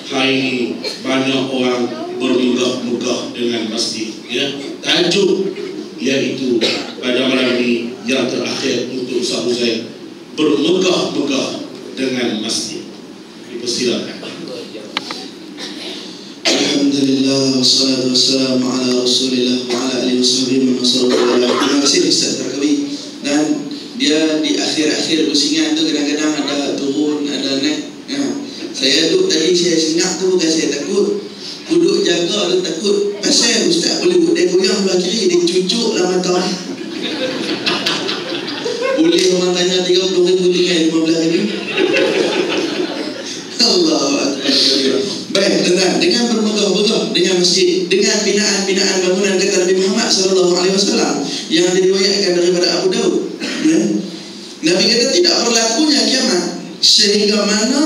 S2: hari ini banyak orang bermegah-megah dengan masjid. Ya, tajuk iaitu pada malam ini yang terakhir untuk Ustaz Uzair, bermegah-megah dengan masjid. Dipersilakan.
S1: Alhamdulillah, wassalatu wassalamu ala Rasulillah wa ala alihi washabihi wa sallam. Terima kasih Ustaz Tarkawi. Dan dia di akhir-akhir pusingan tu kadang-kadang ada turun, ada naik. Saya duduk tadi saya singap tu bukan saya takut. Duduk jaga tu takut. Pasal Ustaz boleh buat dia goyang belah kiri, dia cucuk lah mata. Boleh orang tanya 30,000 tinggal 15 ribu. Allahu Akbar. Baik, dengan bermegah-megah dengan masjid, dengan binaan-binaan bangunan kata Nabi Muhammad SAW yang diriwayatkan daripada Abu Daud. Nabi kata tidak berlakunya kiamat sehingga mana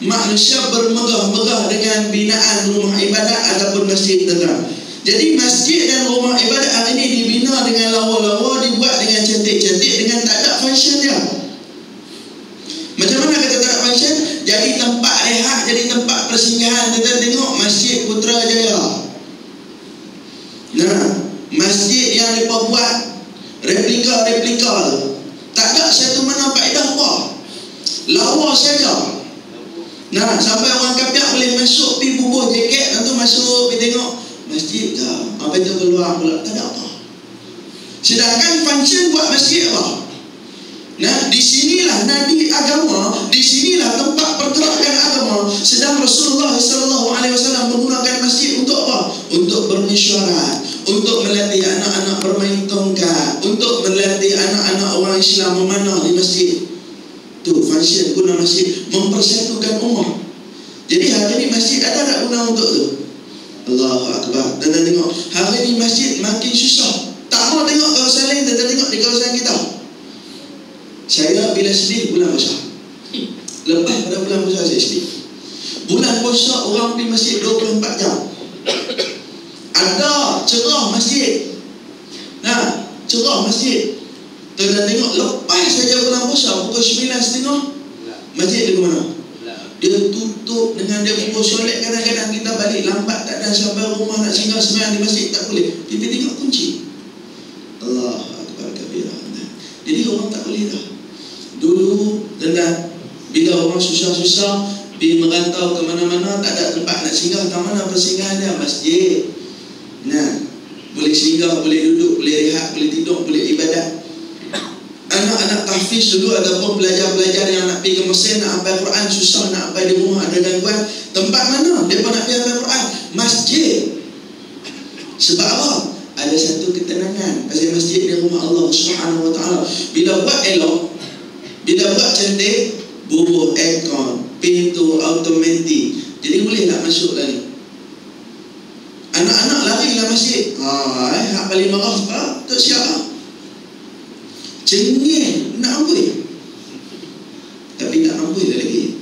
S1: manusia bermegah-megah dengan binaan rumah ibadat ataupun masjid tentang. Jadi masjid dan rumah ibadat hari ini dibina dengan lawa-lawa, dibuat dengan cantik-cantik, dengan tak ada function dia. Macam mana kata tak ada function? Jadi tempat rehat, jadi tempat persinggahan. Kita tengok Masjid Putrajaya. Nah, masjid yang mereka buat replika-replika tu, tak ada satu mana faedah apa. Lawa saja. Nah, sampai orang kapiak boleh masuk pergi bubuh jaket, nanti masuk pergi tengok masjid dah. Apa itu keluar pula, tak ada apa. Sedangkan function buat masjid apa? Nah, di sinilah Nabi agama, di sinilah tempat pergerakan agama. Sedang Rasulullah SAW menggunakan masjid untuk apa? Untuk bermesyuarat, untuk melatih anak-anak bermain tongkat, untuk melatih anak-anak orang Islam memanah di masjid. Tu function guna masjid, mempersatukan umat. Jadi hari ini masjid ada tak guna untuk tu? Allahu Akbar. Dan tengok hari ini masjid makin susah. Tak mau tengok kawasan lain, kita tengok di kawasan kita. Saya bila sedih bulan puasa. Lepas pada bulan puasa saya sedih. Bulan puasa orang pergi masjid 24 jam. Ada cerah masjid. Nah, cerah masjid. Kita tengok lepas saja bulan puasa pukul 9.30 masjid dia ke mana? Dia tutup dengan dia pukul solat. Kadang-kadang kita balik lambat, tak ada sampai rumah nak singgah sembahyang di masjid, tak boleh. Kita tengok kunci. Allah Akbar kabirah. Jadi orang tak boleh dah. Dulu dan bila orang susah-susah pergi merantau ke mana-mana, tak ada tempat nak singgah, ke mana persinggahan dia? Masjid. Nah, boleh singgah, boleh duduk, boleh rehat, boleh tidur, boleh ibadat. Anak-anak tahfiz dulu ataupun pelajar-pelajar yang nak pergi ke Mesir nak hafal Quran, susah nak hafal di rumah, ada gangguan. Tempat mana mereka nak pergi hafal Quran? Masjid. Sebab apa? Ada satu ketenangan pasal masjid di rumah Allah Subhanahu Wa Taala. Bila buat elok, bila buat cantik, bubuh aircon, pintu automatik, jadi bolehlah masuk lagi. Anak-anak lari lah masjid. Hak paling marah apa? Tak siap. Cengih nak amboi, tapi tak amboi lagi.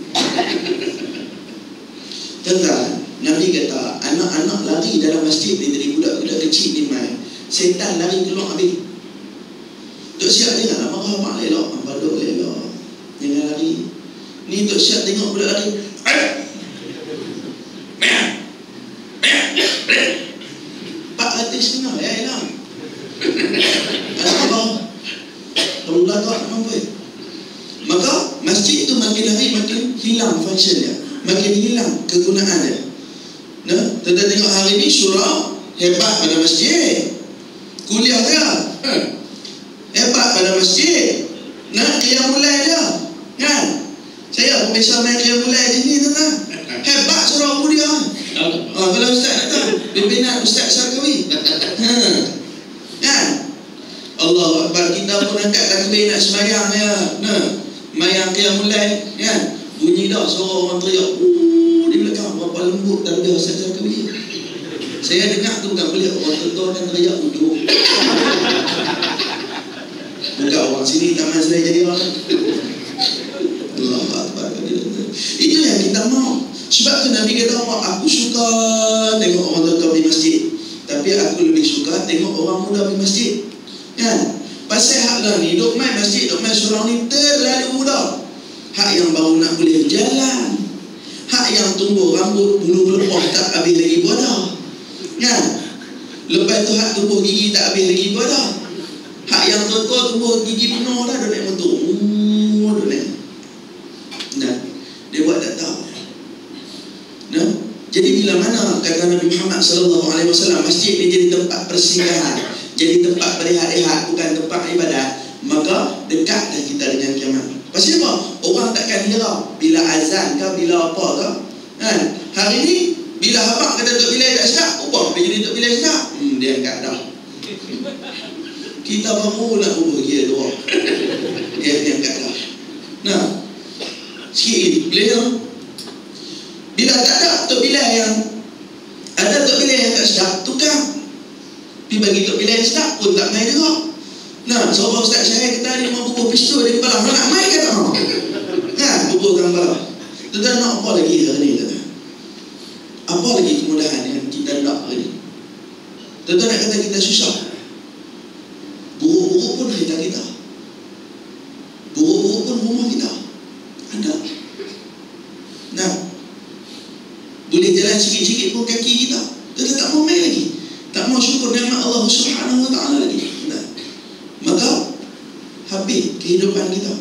S1: Tentang Nabi kata anak-anak lari dalam masjid ni dari budak-budak kecil ni main, setan lari keluar habis. Tok siap janganlah marah mak elok, baduk elok, jangan lari. Ni tok siap tengok budak lari, Pak hati setengah ya elah. Anak Allah Allah tak mampu. Maka masjid itu makin hari makin hilang function dia, makin hilang kegunaan dia. Nah, tuan-tuan tengok hari ni surau hebat pada masjid, kuliah dia hebat pada masjid, nak qiyamul lail dia, kan? Saya pun biasa main qiyamul lail di sini, tuan-tuan. Hebat surau kuliah. Kalau ustaz datang, pimpinan Ustaz Sarkawi, kan? Allahu Akbar, kita pun angkat takbir nak sembahyang ya. Nah, mayang qiyamul lail, kan? Bunyi dah suara orang teriak di belakang, berapa lembut tarbiyah Ustaz Sarkawi. Saya dengar tu bukan pelik, orang tua kan teriak duduk. Bukan orang sini taman saya jadi orang. Allahu Akbar. Itu yang kita mau. Sebab tu Nabi kata, aku suka tengok orang tua di masjid, tapi aku lebih suka tengok orang muda di masjid, kan? Pasal hak lah ni, duk main masjid, duk main surau ni terlalu muda. Hak yang baru nak boleh jalan, hak yang tumbuh rambut bulu belepah tak habis lagi bodoh, kan? Lepas tu hak tumbuh gigi tak habis lagi bodoh. Hak yang tua tumbuh gigi penuh dah, duk naik motor, duk naik. Nah, dia buat tak tahu. Nah, jadi bila mana kata Nabi Muhammad SAW, masjid ni jadi tempat persinggahan, jadi tempat berehat-rehat, bukan tempat ibadat, maka dekatlah kita dengan kiamat. Pasal apa? Orang takkan hirau bila azan ke, bila apa ke, kan? Hari ni bila habaq kata Tok Bilal tak sedap, ubah dia jadi Tok Bilal sedap. Dia angkat dah. Kita baru nak ubah dia tu. Dia angkat dah. Nah, sikit lagi beliau bila tak ada Tok Bilal yang ada, Tok Bilal yang tak sedap, tukar pergi bagi Tok Bilal yang sedap pun tak main juga. Nah, seorang Ustaz Syahid kata ni mau bubuh pistol di kepala, nak main ke tak mau? Kan, bubuh dalam kepala. Tuan-tuan nak apa lagi hari ni, tuan-tuan? Apa lagi kemudahan yang kita nak hari ni? Tuan-tuan nak kata kita susah, buruk-buruk pun kereta kita, buruk-buruk pun rumah kita ada. Nah, boleh jalan sikit-sikit pun kaki kita, kita tak mau main lagi, tak mau syukur nikmat Allah Subhanahu Wa Taala lagi. Nah, maka habis kehidupan kita.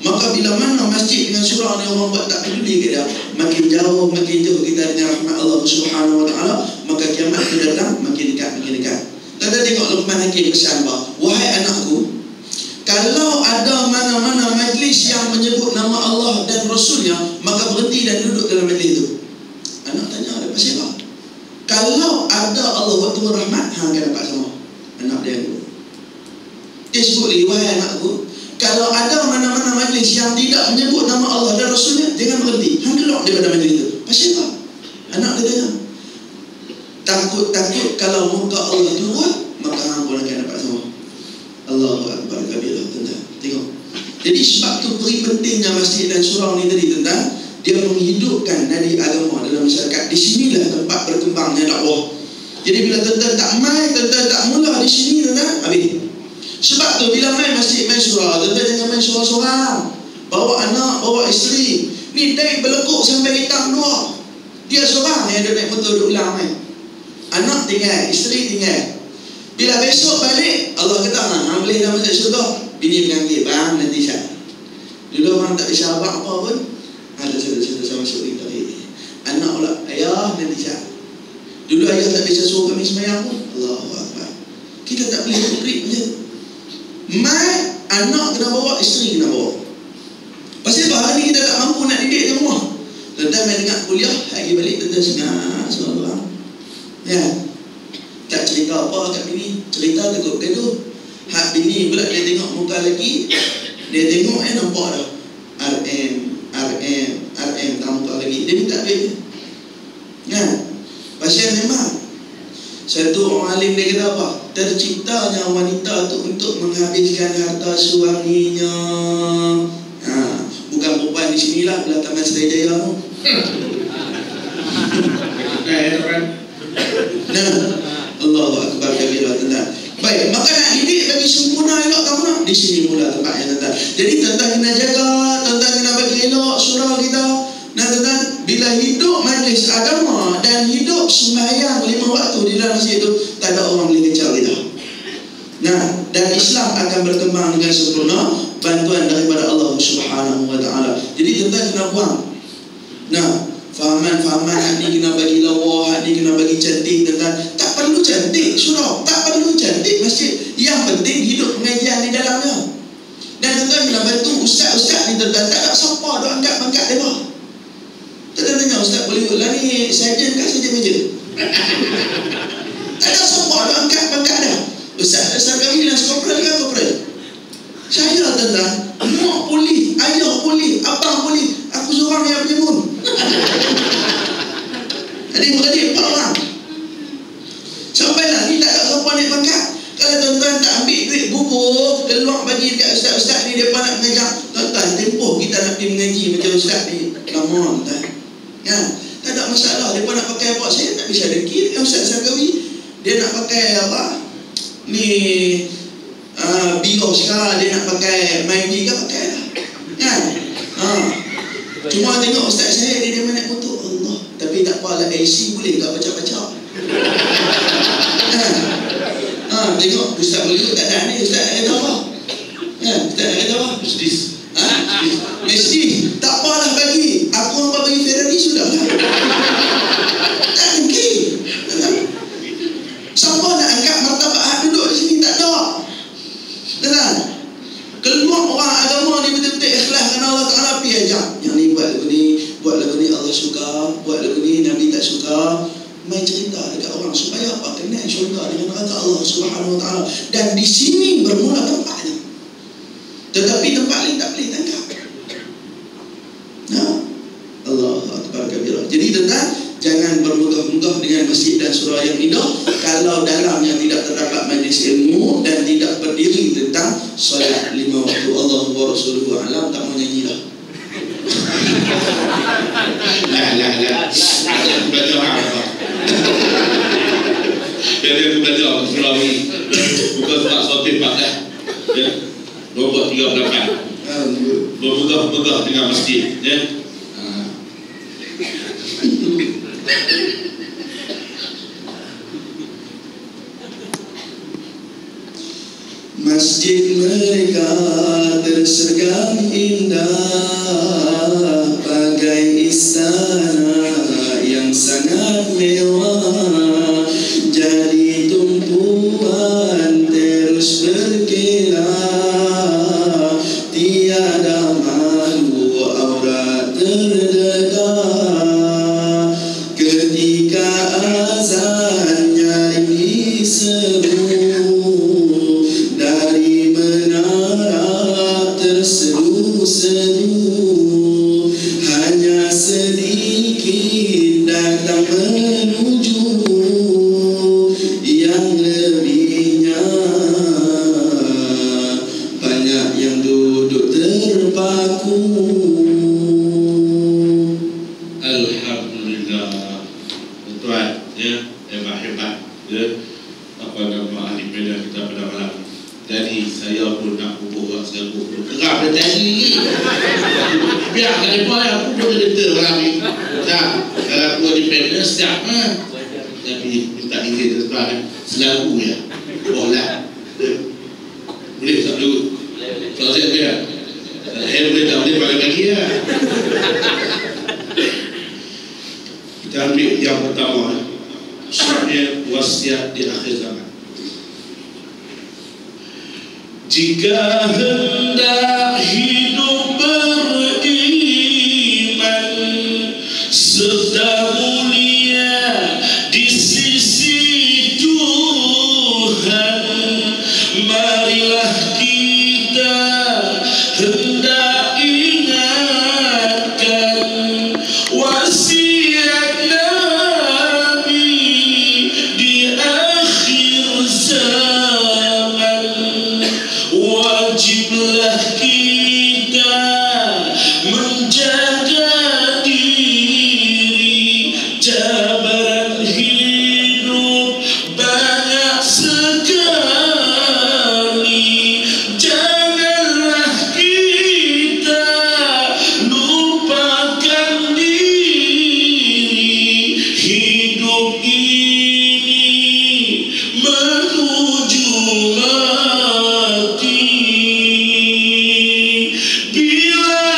S1: Maka bila mana masjid dengan surau ni orang buat tak peduli ke dia, makin jauh kita dengan rahmat Allah Subhanahu Wa Taala, maka kiamat itu datang makin dekat. Tadi tengok Luqman Hakim pesan apa? Wahai anakku, kalau ada mana-mana majlis yang menyebut nama Allah dan Rasulnya, maka berhenti dan duduk dalam majlis itu. Anak tanya, ada pasal apa? Kalau ada Allah waktu rahmat, hang akan dapat sama. Anak dia dulu. Dia sebut lagi, wahai anakku, kalau ada mana-mana majlis yang tidak menyebut nama Allah dan Rasulnya, jangan berhenti. Hang keluar daripada majlis itu. Pasal apa? Anak dia tanya. Takut kalau muka Allah turun, maka hang pun akan dapat sama. Allahu Akbar kabirah, tuan-tuan. Tengok. Jadi sebab tu beri pentingnya masjid dan surau ni tadi, tuan-tuan. Dia menghidupkan nadi agama dalam masyarakat. Di sinilah tempat berkembangnya dakwah. Jadi bila tuan-tuan tak main, tuan-tuan tak mula di sini, tuan-tuan, habis. Sebab tu bila main masjid, main surau, tuan-tuan jangan main surau-surau. Bawa anak, bawa isteri. Ni dari belekuk sampai hitam dua. Dia seorang yang naik motor duduk ulang main. Anak tinggal, isteri tinggal. Bila besok balik, Allah kata, hang boleh dah masuk syurga. Bini menganggil, bang nanti syak. Dulu orang tak bisa abang apa pun, ada sudah sama masuk kita. Anak pula, ayah nanti syak. Dulu ayah tak bisa suruh kami sembahyang pun. Allahu Akbar. Kita tak boleh tukrik macam. Mai, anak kena bawa, isteri kena bawa. Pasal apa? Hari ni kita tak mampu nak didik di rumah. Tuan-tuan main dengar kuliah, hari balik tuan-tuan sengat seorang. Ya, tak cerita apa kat bini, cerita tegur gaduh. Hak bini pula dia tengok muka lagi, dia tengok nampak dah RM tak muka lagi, dia minta duit. Kan? Pasal memang satu orang alim dia kata apa? Terciptanya wanita tu untuk menghabiskan harta suaminya. Bukan perempuan di sinilah belah Taman Serajaya tu. Nah, Allahu Akbar kabirah, tuan-tuan. Baik, maka nak didik bagi sempurna elok tak mana? Di sini mula tempatnya, tuan-tuan. Jadi tuan-tuan kena jaga, tuan-tuan kena bagi elok surau kita. Nah, tuan-tuan, bila hidup majlis agama dan hidup sembahyang 5 waktu di dalam masjid itu, tak ada orang boleh kecil kita. Nah, dan Islam akan berkembang dengan sempurna, bantuan daripada Allah Subhanahu Subhanahu wa ta'ala. Jadi tuan-tuan kena buang. Nah, fahaman-fahaman hak ni kena bagi lawa, hak ni kena bagi cantik, tuan-tuan. Tak perlu cantik surau, tak perlu cantik masjid. Yang penting hidup pengajian di dalamnya. Dan tuan-tuan kena bantu ustaz-ustaz ni, tuan-tuan. Tak ada siapa duk angkat-angkat mereka. Tuan-tuan tanya, ustaz boleh lah ni sarjan kan sarjan meja? Tak ada siapa duk angkat-angkat dah. Ustaz Sarkawi dan korporal kan korporal. Saya tuan-tuan, mak pulih, ayah pulih, abang pulih, aku seorang yang penyemun. Adik-beradik 4 orang. Sampailah ni tak ada siapa naik pangkat. Kalau tuan-tuan tak ambil duit bubur keluar bagi dekat ustaz-ustaz ni, mereka nak mengajar. Tuan-tuan, tempoh kita nak pergi mengaji macam ustaz ni, lama tuan. Ya, tak ada masalah. Mereka nak pakai apa, saya tak bisa dengki dengan Ustaz Sarkawi. Dia nak pakai apa ni, bios kah, dia nak pakai MyBee kah, pakai lah kan. Cuma tengok ustaz saya, dia naik motor, Allah. Tapi tak apalah, AC boleh tak baca-baca. Tengok ustaz boleh tak ada ni, ustaz nak kata apa? Ustaz nak kata apa? Mesti tak apalah, bagi aku hamba bagi Ferrari sudahlah. Tak mungkin. Siapa nak angkat martabat hak duduk di sini? Tak ada. Benar. Keluar orang agama ni betul-betul ikhlas kerana Allah Ta'ala pergi ajak. Yang ni buat lagu ni Allah suka, buat lagu ni Nabi tak suka. Main cerita dekat orang supaya apa? Kenal syurga dengan kata Allah Subhanahu Wa Ta'ala. Dan di sini bermula tempatnya. Tetapi tempat lain tak boleh tangkap. Allahu Akbar kabira. Jadi tuan-tuan, jangan bermegah-megah dengan masjid dan surau yang indah kalau dalamnya tidak terdapat majlis ilmu dan tidak berdiri tentang solat 5 waktu. Allah wa rasuluhu alam. Tak mau nyanyi dah.
S2: Lah. Aku belajar apa? Biar aku belajar surau ni. Bukan sebab sotik pak dah. Ya. Nombor 38. Bermegah-megah dengan masjid. Ya.
S1: Masjid mereka tersergam indah bagai istana yang sangat mewah, jadi tumpuan terus berkilau, tiada malu aurat terdedah. Ketika azan nyaring seru dari menara terseru-seru, hanya sedikit datang menuju, yang lebihnya banyak yang duduk terpaku.
S2: Alhamdulillah. Tuan, ya, hebat-hebat. Ya. Apa nama ahli media kita pada malam. Jadi saya pun nak hubung saya pun kerap dia tadi. Biar tak lepas aku pun cerita malam ni. Tak, kalau aku independen siap. Tapi minta izin tuan selalu ya. Boleh. Boleh tak dulu? Kalau saya biar. Saya boleh tak boleh bagi ya. Kita ambil yang pertama. Sebenarnya wasiat di akhir zaman. Jika hendak hidup beriman serta mulia di sisi Tuhan, marilah kita hendak ingatkan wasiat Nabi di akhir zaman. Wajiblah kita menjaga diri, cabaran hidup banyak sekali. Janganlah kita lupakan diri, hidup ini menuju mati. Bila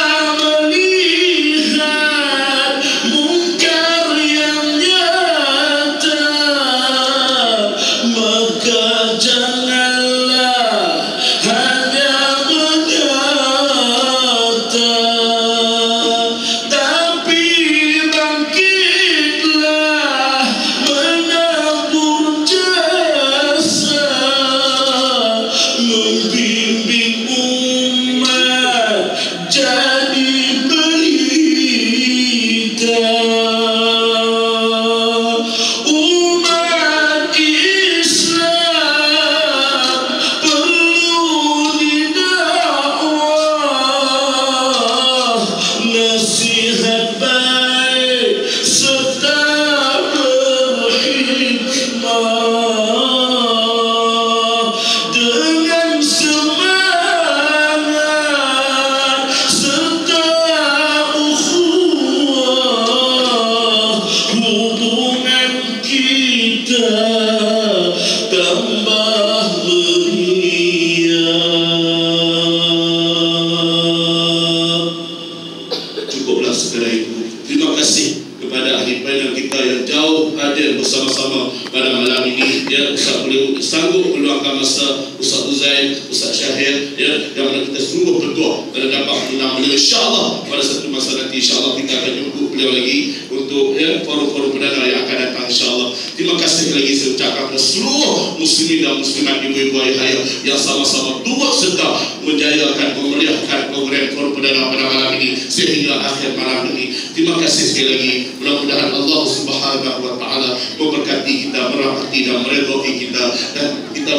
S2: segala itu. Terima kasih kepada ahli panel kita yang jauh hadir bersama-sama pada malam ini. Ya, Ustaz boleh sanggup meluangkan masa, Ustaz Uzair, Ustaz Syahir, ya, yang mana kita sungguh berdoa dan dapat menang beliau. InsyaAllah pada satu masa nanti, insyaAllah kita akan jumpa beliau lagi untuk ya, forum-forum perdana yang akan datang, insyaAllah. Terima kasih lagi saya ucapkan kepada seluruh muslimin dan muslimat, ibu-ibu, ayah-ayah yang sama-sama turut serta menjayakan, memeriahkan program forum perdana pada malam ini sehingga akhir malam ini. Terima kasih sekali lagi. Mudah-mudahan Allah Subhanahu wa taala memberkati kita, merahmati dan meridhai kita, dan kita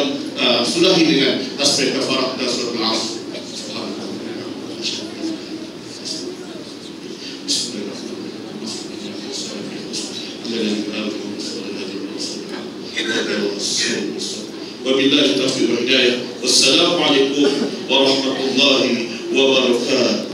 S2: sudahi dengan tasbih kafarah dan surah Al-Asr. Wabillahi taufiq wal hidayah. Wassalamualaikum warahmatullahi wabarakatuh.